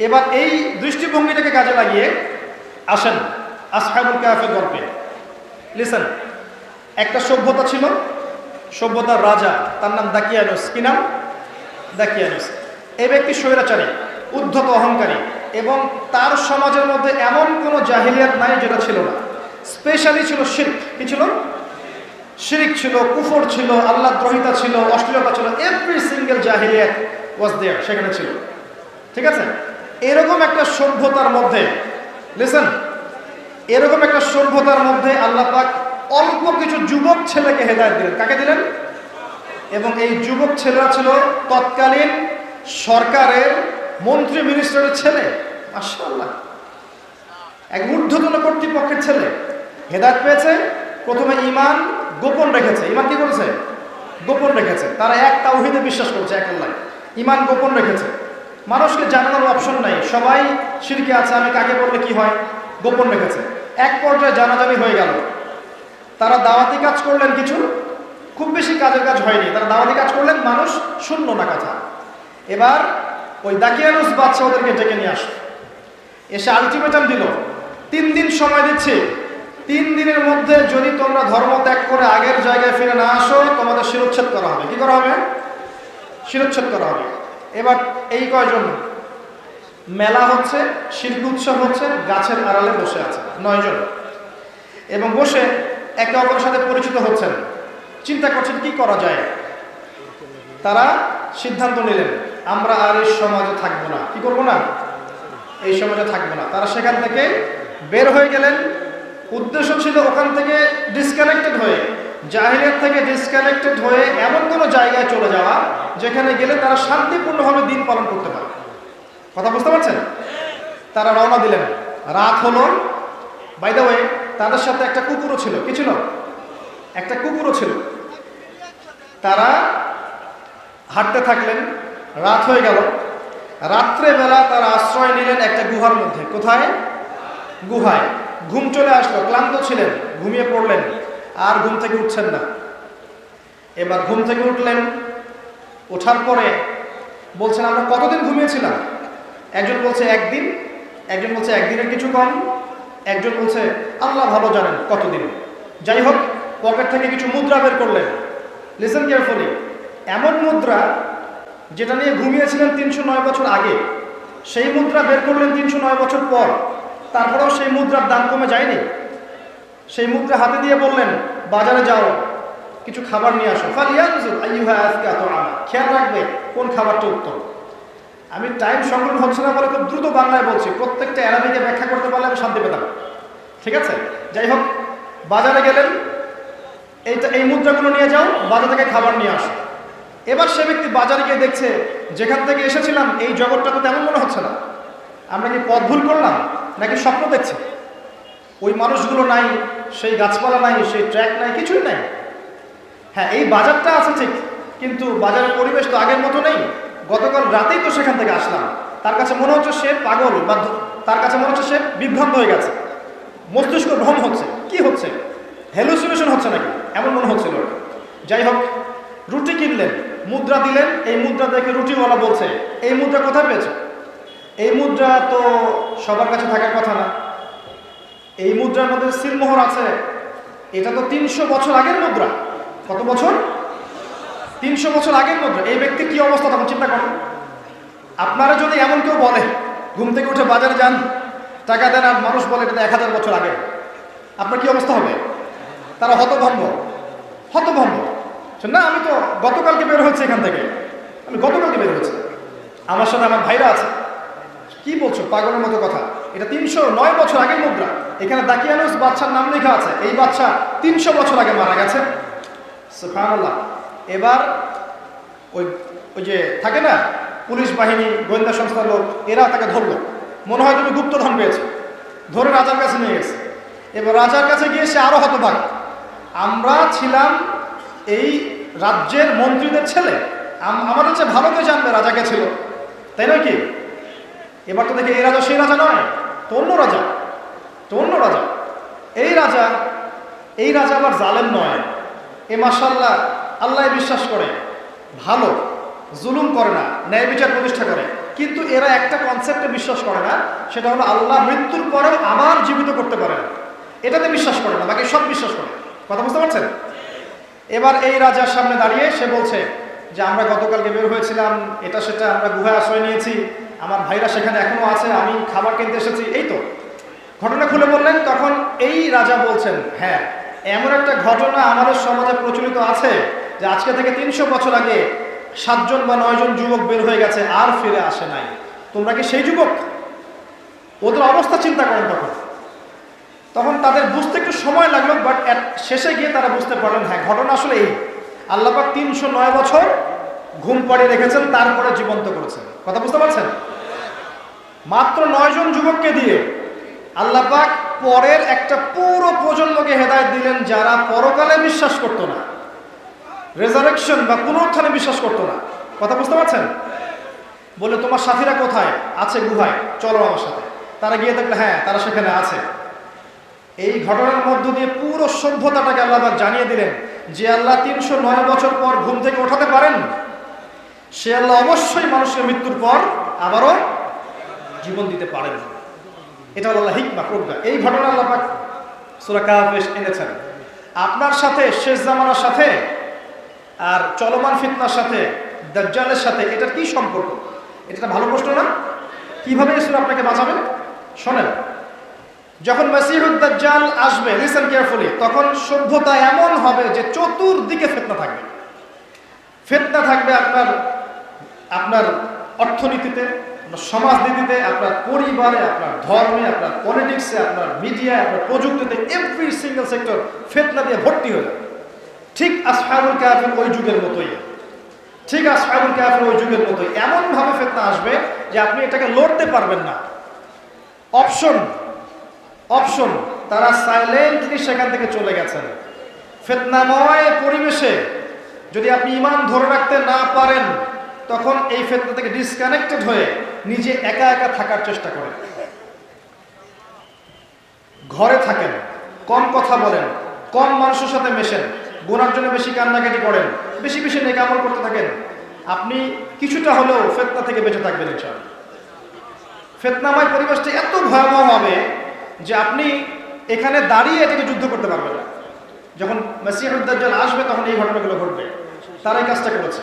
এবার এই দৃষ্টিভঙ্গিটাকে কাজে লাগিয়ে আসেন আসহাবুল কাহফের গল্পে। লিসেন, একটা সভ্যতা ছিল, সভ্যতার রাজা, তার নাম দাকিয়ানুস। কি নাম? দাকিয়ানুস। এই ব্যক্তি স্বৈরাচারী, উদ্ধত অহংকারী, এবং তার সমাজের মধ্যে এমন কোনো জাহিলিয়াত নাই যেটা ছিল না। স্পেশালি ছিল শিরক। কি ছিল? শিরক ছিল, কুফর ছিল, আল্লাহ দ্রোহিতা ছিল, অশ্লীলতা ছিল, এভরি সিঙ্গেল জাহিলিয়াত ওয়াজ দেয়ার, সেখানে ছিল। ঠিক আছে? এরকম একটা সভ্যতার মধ্যে, লিসেন, এরকম একটা সভ্যতার মধ্যে আল্লাহ পাক অল্প কিছু যুবক ছেলেকে হেদায়েত দিলেন। কাকে দিলেন? এবং এই যুবক ছেলেরা ছিল তৎকালীন সরকারের মন্ত্রী মিনিস্টারের ছেলে। মাশাআল্লাহ, এক ঊর্ধ্বতন কর্তৃপক্ষের ছেলে হেদায়েত পেয়েছে। প্রথমে ঈমান গোপন রেখেছে। ঈমান কি করেছে? গোপন রেখেছে। তারা এক তাওহীদে বিশ্বাস করেছে, এক আল্লাহ। ঈমান গোপন রেখেছে, মানুষকে জানানোর অপশন নাই, সবাই শিরকে আছে, আমি কাকে বললে কি হয়, গোপন রেখেছে। এক পর্যায়ে জানাজানি হয়ে গেল। তারা দাওয়াতি কাজ করলেন, কিছু খুব বেশি কাজের কাজ হয়নি, তারা দাওয়াতি কাজ করলেন, মানুষ শুনল না কথা। এবার ওই দাকিয়ানুস বাদশা ওদেরকে ডেকে নিয়ে আসলো, এসে আলটিমেটাম দিল, 3 দিন সময় দিচ্ছে, 3 দিনের মধ্যে যদি তোমরা ধর্ম ত্যাগ করে আগের জায়গায় ফিরে না আসো, তোমাদের শিরোচ্ছেদ করা হবে। কি করা হবে? শিরোচ্ছেদ করা হবে। এবার এই কয়জন, মেলা হচ্ছে, শিরক উৎসব হচ্ছে, গাছের আড়ালে বসে আছে 9 জন, এবং বসে একে অপরের সাথে পরিচিত হচ্ছেন, চিন্তা করছেন কি করা যায়। তারা সিদ্ধান্ত নিলেন, আমরা আর এই সমাজে থাকবো না। কি করবো না? এই সমাজে থাকবো না। তারা সেখান থেকে বের হয়ে গেলেন। উদ্দেশ্য ছিল ওখান থেকে ডিসকানেক্টেড হয়ে, জাহিলিয়াত থেকে ডিসকানেক্টেড হয়ে এমন কোনো জায়গায় চলে যাওয়া যেখানে গেলে তারা শান্তিপূর্ণভাবে দিন পালন করতে পারে। কথা বুঝতে পারছেন? তারা রওনা দিলেন। রাত হলো। বাই দ্য ওয়ে, তাদের সাথে একটা কুকুরও ছিল। কি ছিল? একটা কুকুরও ছিল। তারা হাঁটতে থাকলেন, রাত হয়ে গেল। রাত্রেবেলা তারা আশ্রয় নিলেন একটা গুহার মধ্যে। কোথায়? গুহায়। ঘুম চলে আসলো, ক্লান্ত ছিলেন, ঘুমিয়ে পড়লেন, আর ঘুম থেকে উঠছেন না। এবার ঘুম থেকে উঠলেন, ওঠার পরে বলছেন আমরা কতদিন ঘুমিয়েছিলাম? একজন বলছে 1 দিন, একজন বলছে 1 দিনের কিছু কম, একজন বলছে আল্লাহ ভালো জানেন কতদিন। যাই হোক, পকেট থেকে কিছু মুদ্রা বের করলেন। লিসেন কেয়ারফুলি, এমন মুদ্রা যেটা নিয়ে ঘুমিয়েছিলেন 309 বছর আগে, সেই মুদ্রা বের করলেন 309 বছর পর। তারপরেও সেই মুদ্রার দাম কমে যায়নি। সেই মুদ্রা হাতে দিয়ে বললেন বাজারে যাও, কিছু খাবার নিয়ে আসো। ফালিয়ানজুর আইয়ুহা আযকা তুআমা, খেয়াল রাখবে কোন খাবারটা উত্তম। আমি টাইম সংগ্রহ হচ্ছে না বলে খুব দ্রুত বাংলায় বলছি, প্রত্যেকটা অ্যারাবিকে ব্যাখ্যা করতে পারলে আমি শান্তি পেতাম। ঠিক আছে? যাই হোক, বাজারে গেলেন, এই মুদ্রাগুলো নিয়ে যাও, বাজার থেকে খাবার নিয়ে আসো। এবার সে ব্যক্তি বাজারে গিয়ে দেখছে যেখান থেকে এসেছিলাম এই জগৎটা তো তেমন মনে হচ্ছে না। আমরা কি পথ ভুল করলাম নাকি স্বপ্ন দেখছি? ওই মানুষগুলো নাই, সেই গাছপালা নাই, সেই ট্র্যাক নাই, কিছুই নাই। হ্যাঁ, এই বাজারটা আছে ঠিক, কিন্তু বাজারের পরিবেশ তো আগের মতো নেই। গতকাল রাতেই তো সেখান থেকে আসলাম। তার কাছে মনে হচ্ছে সে পাগল, বা তার কাছে মনে হচ্ছে সে বিভ্রান্ত হয়ে গেছে, মস্তিষ্ক ভ্রম হচ্ছে। কি হচ্ছে? হ্যালুসিনেশন হচ্ছে নাকি, এমন মনে হচ্ছিল। যাই হোক, রুটি কিনলেন, মুদ্রা দিলেন, এই মুদ্রা দেখে রুটিওয়ালা বলছে এই মুদ্রা কোথায় পেয়েছে? এই মুদ্রা তো সবার কাছে থাকার কথা না, এই মুদ্রার মধ্যে সিলমোহর আছে, এটা তো 300 বছর আগের মুদ্রা। কত বছর? 300 বছর আগের মুদ্রা। এই ব্যক্তির কি অবস্থা তখন চিন্তা করেন। আপনারা যদি এমন কেউ বলে, ঘুম থেকে উঠে বাজারে যান, টাকা দেন, আর মানুষ বলে এটা 1000 বছর আগে, আপনার কি অবস্থা হবে? তারা হতভম্ব। না, আমি তো গতকালকে বের হয়েছি এখান থেকে, আমি গতকালকে বের হয়েছি, আমার সাথে আমার ভাইরা আছে। কি বলছো, পাগলের মতো কথা, এটা 309 বছর আগের মুদ্রা। এখানে দাকিয়ানুস বাদশার নাম লেখা আছে, এই বাদশা 300 বছর আগে মারা গেছে। সুবহানাল্লাহ। এবার ওই যে থাকে না পুলিশ বাহিনী, গোয়েন্দা সংস্থার লোক, এরা তাকে ধরলো, মনে হয় তুমি গুপ্তধন পেয়েছো, ধরে রাজার কাছে নিয়ে গেছে। এবার রাজার কাছে গিয়ে সে আরো হতবাক, আমরা ছিলাম এই রাজ্যের মন্ত্রীদের ছেলে, আমাদের চেয়ে ভালো করে জানবে রাজাকে ছিল, তাই নয় কি? এবার তো দেখে এই রাজা সেই রাজা নয়, তো অন্য রাজা। এই রাজা আবার জালেম নয়, এ মাশাআল্লাহ আল্লাহ বিশ্বাস করে, ভালো, জুলুম করে না, ন্যায় বিচার প্রতিষ্ঠা করে। কিন্তু এরা একটা কনসেপ্টে বিশ্বাস করে না, সেটা হলো আল্লাহ মৃত্যুর পরেও আবার জীবিত করতে পারে না, এটাতে বিশ্বাস করে না, বাকি সব বিশ্বাস করে। কথা বুঝতে পারছেন? এবার এই রাজার সামনে দাঁড়িয়ে সে বলছে যে আমরা গতকালকে বের হয়েছিলাম, এটা সেটা, আমরা গুহায় আশ্রয় নিয়েছি, আমার ভাইরা সেখানে এখনো আছে, আমি খাবার কিনতে এসেছি, এই তো ঘটনা খুলে বললেন। তখন এই রাজা বলছেন, হ্যাঁ, এমন একটা ঘটনা আমাদের সমাজে প্রচলিত আছে যে আজকে থেকে 300 বছর আগে 7 জন বা 9 জন যুবক বের হয়ে গেছে, আর ফিরে আসে নাই। তোমরা কি সেই যুবক? ওদের অবস্থা চিন্তা করেন। তখন তাদের বুঝতে একটু সময় লাগলো, বাট শেষে গিয়ে তারা বুঝতে পারলেন, হ্যাঁ, ঘটনা আসলে এই, আল্লাহ পাক 309 বছর ঘুম পাড়িয়ে রেখেছেন, তারপরে জীবন্ত করেছেন। কথা বুঝতে পারছেন? মাত্র 9 জন যুবককে দিয়ে আল্লাহ পাক পরের একটা পুরো প্রজন্মকে হেদায়েত দিলেন, যারা পরকালে বিশ্বাস করতো না, রেজারেকশন বা পুনরুত্থানে বিশ্বাস করতো না। কথা বুঝতে পারছেন? বলে তোমার সাথীরা কোথায়? আছে গুহায়, চলো আমার সাথে। তারা গিয়ে দেখলে হ্যাঁ, তারা সেখানে আছে। এই ঘটনার মধ্য দিয়ে পুরো সভ্যতাটাকে আল্লাহ পাক জানিয়ে দিলেন যে আল্লাহ 309 বছর পর ঘুম থেকে ওঠাতে পারেন, সে আল্লাহ অবশ্যই মানুষের মৃত্যুর পর আবারও জীবন দিতে পারেন। এটা আল্লাহ হিকমা, প্রজ্ঞা। এই ঘটনা আল্লাহ পাক সূরা কাহফে এনেছেন। আপনার সাথে, শেষ জামানার সাথে আর চলমান ফিতনার সাথে, দাজ্জালের সাথে এটার কি সম্পর্ক? এটা ভালো প্রশ্ন না? কিভাবে এই সূরা আপনাকে বাঁচাবে? শোনেন, যখন মাসিহুদ দাজ্জাল আসবে, লিসেন কেয়ারফুলি, তখন সভ্যতা এমন হবে যে চতুর্দিকে ফিতনা থাকবে। ফিতনা থাকবে আপনার অর্থনীতিতে, আপনার সমাজনীতিতে, আপনার পরিবারে, আপনার ধর্মে, আপনার পলিটিক্সে, আপনার মিডিয়ায়, আপনার প্রযুক্তিতে, এভরি সিঙ্গেল সেক্টর ফিতনা দিয়ে ভর্তি হয়ে যাবে। ঠিক আসহাবুল কাহফের ওই যুগের মতোই, এমনভাবে ফিতনা আসবে যে আপনি এটাকে লড়তে পারবেন না। অপশন তারা সাইলেন্টলি সেখান থেকে চলে গেছেন। ফিতনাময় পরিবেশে যদি আপনি ঈমান ধরে রাখতে না পারেন, তখন এই ফিতনা থেকে ডিসকানেক্টেড হয়ে নিজে একা একা থাকার চেষ্টা করেন। ঘরে থাকেন, কম কথা বলেন, কম মানুষের সাথে মেশেন, গুনার জন্য বেশি কান্নাকাটি করেন, বেশি বেশি নেক আমল করতে থাকেন, আপনি কিছুটা হলেও ফিতনা থেকে বেঁচে থাকবেন ইনশাআল্লাহ। ফিতনাময় পরিবেশটা এত ভয়াবহ হবে যে আপনি এখানে দাঁড়িয়ে এটাকে যুদ্ধ করতে পারবেন না। যখন মাসিহুদ দাজ্জাল আসবে তখন এই ঘটনাগুলো ঘটবে। তারা এই কাজটা করেছে।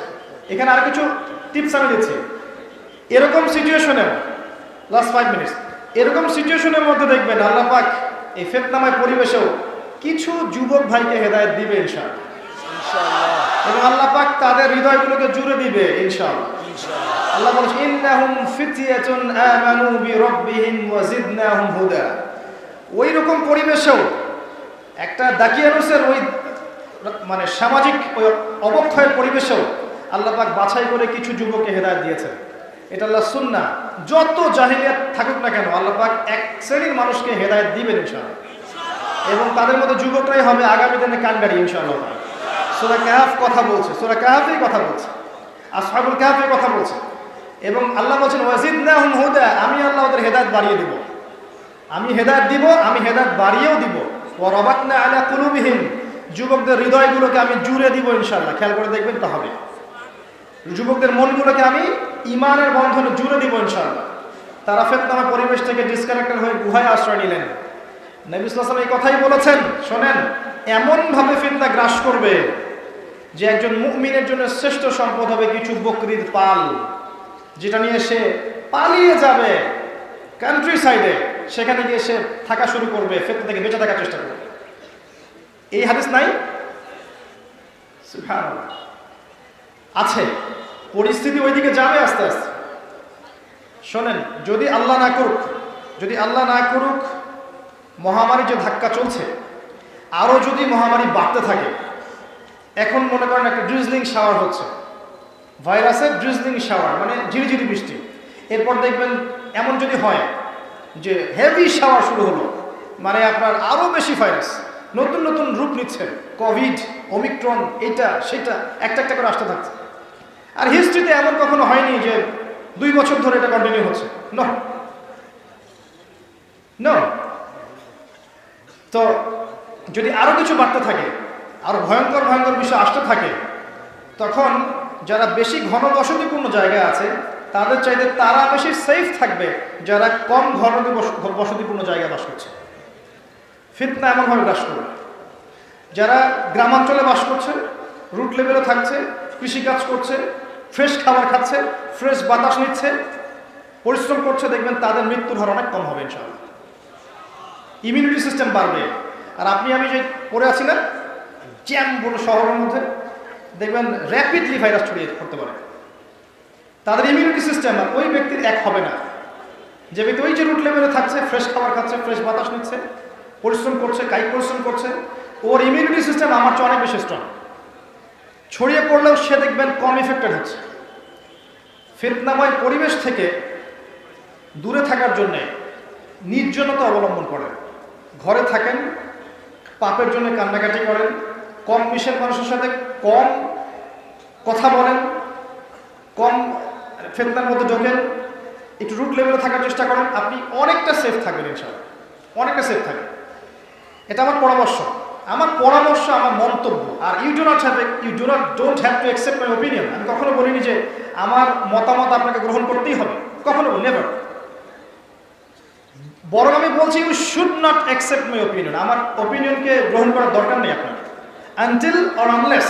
এখানে আর কিছু টিপস আমি দিচ্ছি। এরকম সিচুয়েশনে, লাস্ট 5 মিনিটস, এরকম সিচুয়েশনের মধ্যে দেখবেন আল্লাহ পাক এই ফিতনাময় পরিবেশেও কিছু যুবক ভাইকে হেদায়েত দিবে ইনশাআল্লাহ। এবং আল্লাহ পাক তাদের হৃদয়গুলোকে জুড়ে দিবে ইনশাআল্লাহ। আল্লাহ বলেন, ইন্নাহুম ফিতয়াতুন আমানু বিরাব্বিহিম ওয়া জিদনাহুম হুদা। ওই রকম পরিবেশেও একটা দাকিয়ানুসের ওই মানে সামাজিক ওই অবক্ষয়ের পরিবেশেও আল্লাহ পাক বাছাই করে কিছু যুবককে হেদায়েত দিয়েছেন। এটা আল্লাহ সুন্নাহ। যত জাহিলিয়াত থাকুক না কেন, আল্লাহ পাক এক শ্রেণীর মানুষকে হেদায়েত দিবেন ইনশাআল্লাহ। এবং তাদের মধ্যে যুবকরাই হবে আগামী দিনে কান্ডারি ইনশাআল্লাহ। সূরা কাহফ কথা বলছে, সূরা কাহফেই কথা বলছে, আসহাবুল কাহফের কথা বলছে। এবং আল্লাহ বলছেন, ওয়াজিদনাহুম হুদা, আমি আল্লাহ ওদের হেদায়েত বাড়িয়ে দিব। আমি হেদায়েত দিব, আমি হেদায়েত বাড়িয়েও দিব। ওয়া রাবাতনা আলা কুলুবিহিম, যুবকদের হৃদয়গুলোকে আমি জুড়ে দিব ইনশাআল্লাহ। খেয়াল করে দেখবেন তো হবে। যুবকদের মনগুলোকে আমি ইমানের বন্ধনে জুড়ে দিব ইনশাআল্লাহ। তারা ফিতনাময় পরিবেশ থেকে ডিসকানেক্টেড হয়ে গুহায় আশ্রয় নিলেন। নবী সাল্লাল্লাহু আলাইহি ওয়াসাল্লাম এই কথাই বলেছেন, শোনেন, এমনভাবে ফিতনা গ্রাস করবে যে একজন মুমিনের জন্য শ্রেষ্ঠ সম্পদ হবে কিছু বকরির পাল, যেটা নিয়ে সে পালিয়ে যাবে কান্ট্রি সাইডে, সেখানে গিয়ে সে থাকা শুরু করবে, ফিতনা থেকে বেঁচে থাকার চেষ্টা করবে। এই হাদিস নাই? সুবহানাল্লাহ, আছে। পরিস্থিতি ওইদিকে যাবে আস্তে আস্তে। শোনেন, যদি আল্লাহ না করুক মহামারী যে ধাক্কা চলছে, আরো যদি মহামারী বাড়তে থাকে, এখন মনে করেন একটা ড্রিজলিং শাওয়ার হচ্ছে, ভাইরাসের ড্রিজলিং শাওয়ার মানে ঝিরিঝিরি বৃষ্টি, এরপর দেখবেন এমন যদি হয় যে হেভি শাওয়ার শুরু হলো, মানে আপনার আরো বেশি ভাইরাস নতুন নতুন রূপ নিচ্ছে, কোভিড, ওমিক্রন, এটা সেটা একটা একটা করে আসতে থাকছে। আর হিস্ট্রিতে এমন কখনো হয়নি যে 2 বছর ধরে এটা কন্টিনিউ হচ্ছে, নো। তো যদি আরো কিছু বাড়তে থাকে, আরো ভয়ঙ্কর ভয়ঙ্কর বিষয় আসতে থাকে, তখন যারা বেশি ঘনবসতিপূর্ণ জায়গায় আছে তাদের চাইতে তারা বেশি সেফ থাকবে যারা কম ঘনবসতিপূর্ণ জায়গায় বাস করছে। ফিতনা এমনভাবে গ্রাস করবে, যারা গ্রামাঞ্চলে বাস করছে, রুট লেভেলে থাকছে, কৃষিকাজ করছে, ফ্রেশ খাবার খাচ্ছে, ফ্রেশ বাতাস নিচ্ছে, পরিশ্রম করছে, দেখবেন তাদের মৃত্যুর হার অনেক কম হবে ইনশাআল্লাহ। ইমিউনিটি সিস্টেম বাড়বে। আর আপনি আমি যে পড়ে আছি না জ্যাম বড় শহরের মধ্যে, দেখবেন র্যাপিডলি ভাইরাস ছড়িয়ে পড়তে পারে। তাদের ইমিউনিটি সিস্টেম আর ওই ব্যক্তির এক হবে না। যে ব্যক্তি ওই যে রুট লেভেলে থাকছে, ফ্রেশ খাবার খাচ্ছে, ফ্রেশ বাতাস নিচ্ছে, পরিশ্রম করছে, কায়িক পরিশ্রম করছে, ওর ইমিউনিটি সিস্টেম আমার চেয়ে অনেক বেশি স্ট্রং। ছড়িয়ে পড়লেও সে দেখবেন কম ইফেক্টেড হচ্ছে। ফিতনাময় পরিবেশ থেকে দূরে থাকার জন্যে নির্জনতা অবলম্বন করেন, ঘরে থাকেন, পাপের জন্য কান্নাকাটি করেন, কম মিশেন মানুষের সাথে, কম কথা বলেন, কম ফিতনার মধ্যে ঢোকেন, একটু রুট লেভেলে থাকার চেষ্টা করেন, আপনি অনেকটা সেফ থাকবেন ইনশাআল্লাহ, অনেকটা সেফ থাকবেন। এটা আমার পরামর্শ, আমার মন্তব্য। আর you don't have to accept my opinion. আমি কখনো বলিনি যে আমার মতামত আপনাকে গ্রহণ করতেই হবে, কখনো নেভার। বরং আমি বলছি you should not accept my opinion. আমার ওপিনিয়নকে গ্রহণ করার দরকার নেই আপনার, until or unless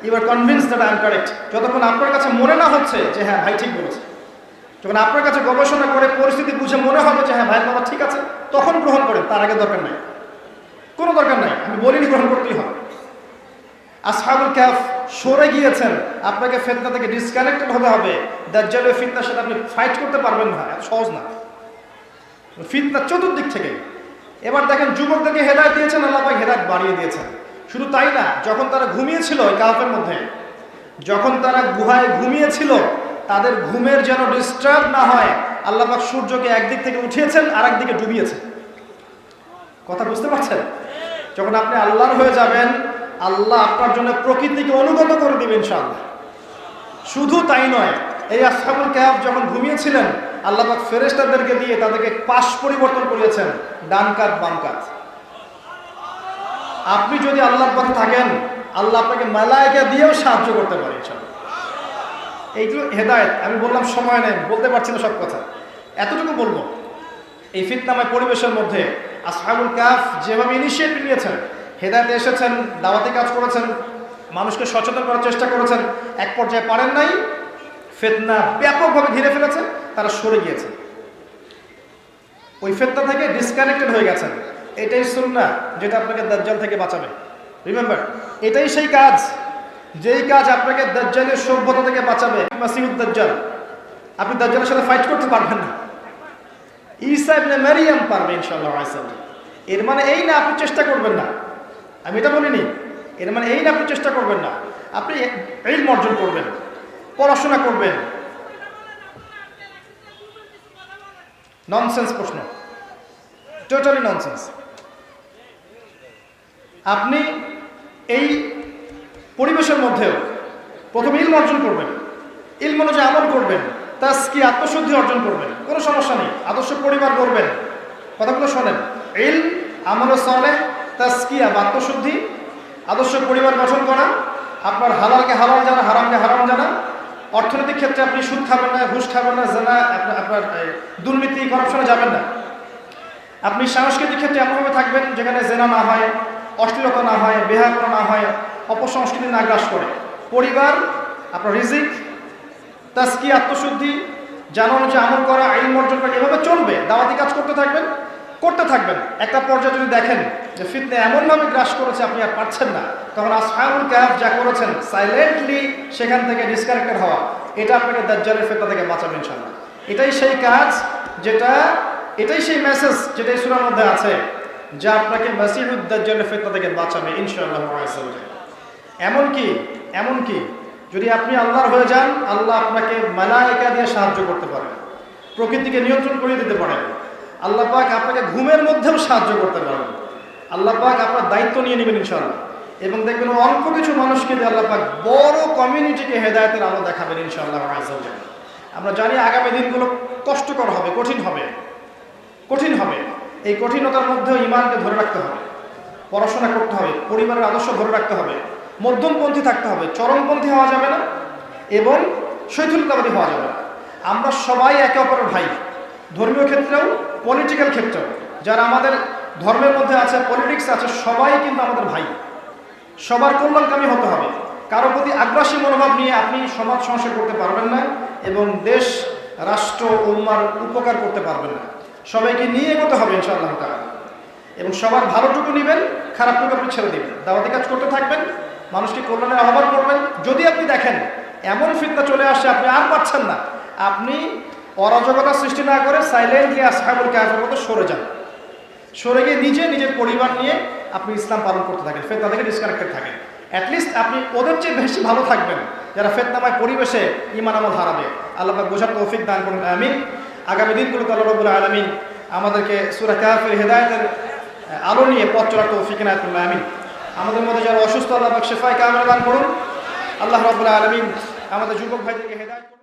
you are convinced that I am correct. যতক্ষণ আপনার কাছে মনে না হচ্ছে যে হ্যাঁ ভাই ঠিক বলেছে, যখন আপনার কাছে গবেষণা করে পরিস্থিতি বুঝে মনে হবে যে হ্যাঁ ভাইয়ের কথা ঠিক আছে, তখন গ্রহণ করেন, তার আগে দরকার নাই, কোনো দরকার নাই। আমি বলিনি গ্রহণ করতেই হবে। আসহাবুল কাহফ সরে গিয়েছেন, আপনাকে ফিতনা থেকে ডিসকানেক্টেড হতে হবে। দাজ্জালের ফিতনার সাথে আপনি ফাইট করতে পারবেন না, এত সহজ না। ফিতনা চতুর্দিক থেকে। এবার দেখেন যুবকদেরকে হেদায়েত দিয়েছেন, আল্লাহ পাক হেদায়েত বাড়িয়ে দিয়েছেন। শুধু তাই না, যখন তারা ঘুমিয়েছিল ওই কাহফের মধ্যে, যখন তারা গুহায় ঘুমিয়েছিল, তাদের ঘুমের যেন ডিস্টার্ব না হয়, আল্লাহ পাক সূর্যকে একদিক থেকে উঠিয়েছেন আর একদিকে ডুবিয়েছেন। কথা বুঝতে পারছেন? যখন আপনি আল্লাহর হয়ে যাবেন, আল্লাহ আপনার জন্য প্রকৃতিকে অনুগত করে দিবেন ইনশাআল্লাহ। শুধু তাই নয়, এই আসহাবুল কাহফ যখন ঘুমিয়েছিলেন, আল্লাহ পাক ফেরেশতাদেরকে দিয়ে তাদেরকে পাশ পরিবর্তন করিয়েছেন, ডান কাত বাম কাত। আপনি যদি আল্লাহর পথে থাকেন, আল্লাহ আপনাকে মালায়েকা দিয়েও সাহায্য করতে পারে ইনশাআল্লাহ। এইগুলো হেদায়েত। আমি বললাম সময় নেই, বলতে পারছি না সব কথা, এতটুকু বলবো। এই ফিতনাময় পরিবেশের মধ্যে আসহাবুল কাহফ যেভাবে ইনিশিয়েটিভ নিয়েছেন, হেদায়েতে এসেছেন, দাওয়াতি কাজ করেছেন, মানুষকে সচেতন করার চেষ্টা করেছেন, এক পর্যায়ে পারেন নাই, ফিতনা ব্যাপকভাবে ঘিরে ফেলেছে, তারা সরে গিয়েছে, ওই ফিতনা থেকে ডিসকানেক্টেড হয়ে গেছেন। এটাই সুন্নাহ, যেটা আপনাকে দাজ্জাল থেকে বাঁচাবে। রিমেম্বার, এটাই সেই কাজ, যেই কাজ আপনাকে দাজ্জালের সভ্যতা থেকে বাঁচাবে। মাসিহুদ দাজ্জাল, আপনি দাজ্জালের সাথে ফাইট করতে পারবেন না, ঈসা ইবনে মারইয়াম পারবে ইনশাআল্লাহ। এর মানে এই না আপনি চেষ্টা করবেন না, আমি এটা বলিনি। এর মানে এই না আপনি চেষ্টা করবেন না, আপনি ইলম অর্জন করবেন, পড়াশোনা করবেন। ননসেন্স প্রশ্ন, টোটালি ননসেন্স। আপনি এই পরিবেশের মধ্যেও প্রথমে ইলম অর্জন করবেন, ইলম অনুযায়ী আমল করবেন, তাজকিয়া আত্মশুদ্ধি অর্জন করবেন, কোনো সমস্যা নেই। আদর্শ পরিবার করবেন, কথাগুলো শোনেন। ইলম, আমল সালেহ, তাজকিয়া বা আত্মশুদ্ধি, আদর্শ পরিবার গঠন করা, আপনার হালালকে হালাল জানা, হারামকে হারাম জানা, অর্থনৈতিক ক্ষেত্রে আপনি সুদ খাবেন না, ঘুষ খাবেন না, জেনা, আপনার দুর্নীতি, করাপশনে যাবেন না। আপনি সাংস্কৃতিক ক্ষেত্রে এমনভাবে থাকবেন যেখানে জেনা না হয়, অশ্লীলতা না হয়, বেহায়াপনা না হয়, অপসংস্কৃতি না গ্রাস করে। পরিবার, আপনার রিজিক, তাজকি, আত্মশুদ্ধি, জানা অনুযায়ী আমল করা, ইলম অর্জন করা, এভাবে চলবে। দাওয়াতি কাজ করতে থাকবেন। একটা পর্যায়ে যদি দেখেন যে ফিতনা এমনভাবে গ্রাস করেছে আপনি আর পারছেন না, তখন আসহাবুল কাহফ যা করেছেন, সাইলেন্টলি সেখান থেকে ডিসকানেক্টেড হওয়া, এটা আপনাকে দাজ্জালের ফিতনা থেকে বাঁচাবে ইনশাআল্লাহ। এটাই সেই কাজ এটাই সেই মেসেজ যেটা এই সূরার মধ্যে আছে, যা আপনাকে মাসিহুদ দাজ্জালের ফিতনা থেকে বাঁচাবে ইনশাআল্লাহ। এমনকি যদি আপনি আল্লাহর হয়ে যান, আল্লাহ আপনাকে মালায়েকা দিয়ে সাহায্য করতে পারেন, প্রকৃতিকে নিয়ন্ত্রণ করে দিতে পারেন। আল্লাহ পাক আপনাকে ঘুমের মধ্যেও সাহায্য করতে পারেন। আল্লাহ পাক আপনার দায়িত্ব নিয়ে নেবেন ইনশাআল্লাহ, এবং দেখবেন অল্প কিছু মানুষকে দিয়ে আল্লাহ পাক বড় কমিউনিটিকে হেদায়েতের আলো দেখাবেন ইনশাআল্লাহ। আমরা জানি আগামী দিনগুলো কষ্টকর হবে, কঠিন হবে। এই কঠিনতার মধ্যেও ঈমানকে ধরে রাখতে হবে, পড়াশোনা করতে হবে, পরিবারের আদর্শ ধরে রাখতে হবে, মধ্যমপন্থী থাকতে হবে, চরমপন্থী হওয়া যাবে না এবং শৈথিলতাবাদী হওয়া যাবে না। আমরা সবাই একে অপরের ভাই, ধর্মীয় ক্ষেত্রেও, পলিটিক্যাল ক্ষেত্রেও। যারা আমাদের ধর্মের মধ্যে আছে, পলিটিক্স আছে, সবাই কিন্তু আমাদের ভাই। সবার কল্যাণকামী হতে হবে। কারো প্রতি আগ্রাসী মনোভাব নিয়ে আপনি সমাজ সংস্কার করতে পারবেন না এবং দেশ, রাষ্ট্র, উম্মার উপকার করতে পারবেন না। সবাইকে নিয়ে এগোতে হবে ইনশাআল্লাহ তাআলা, এবং সবার ভালোটুকু নেবেন, খারাপটুকু আপনি ছেড়ে দিবেন। দাওয়াতি কাজ করতে থাকবেন, মানুষকে কল্যাণের আহ্বান করবেন। যদি আপনি দেখেন এমন ফিতনা চলে আসছে আপনি আর পাচ্ছেন না, আপনি অরাজকতা সৃষ্টি না করে সাইলেন্টলি আসহাবুল কাহফের মতো সরে গিয়ে নিজের পরিবার নিয়ে আপনি ইসলাম পালন করতে থাকেন, ফিতনা থেকে ডিসকানেক্টেড থাকেন। অ্যাটলিস্ট আপনি ওদের চেয়ে বেশি ভালো থাকবেন যারা ফিতনাময় পরিবেশে ঈমান আমল হারাবে। আল্লাহ পাক বোঝার তৌফিক দান করুন, আমিন। আগামী দিনগুলোতে আল্লাহ রাব্বুল আলামিন আমাদেরকে সূরা কাহফের হেদায়েতের আলো নিয়ে পথ চলার তৌফিক এনায়েত করুন, আমিন। আমাদের মধ্যে যারা অসুস্থ, আল্লাহ পাক শিফায়ে কামিলা দান করুন। আল্লাহ রাব্বুল আলামিন আমাদের যুবক ভাইদেরকে হেদায়েত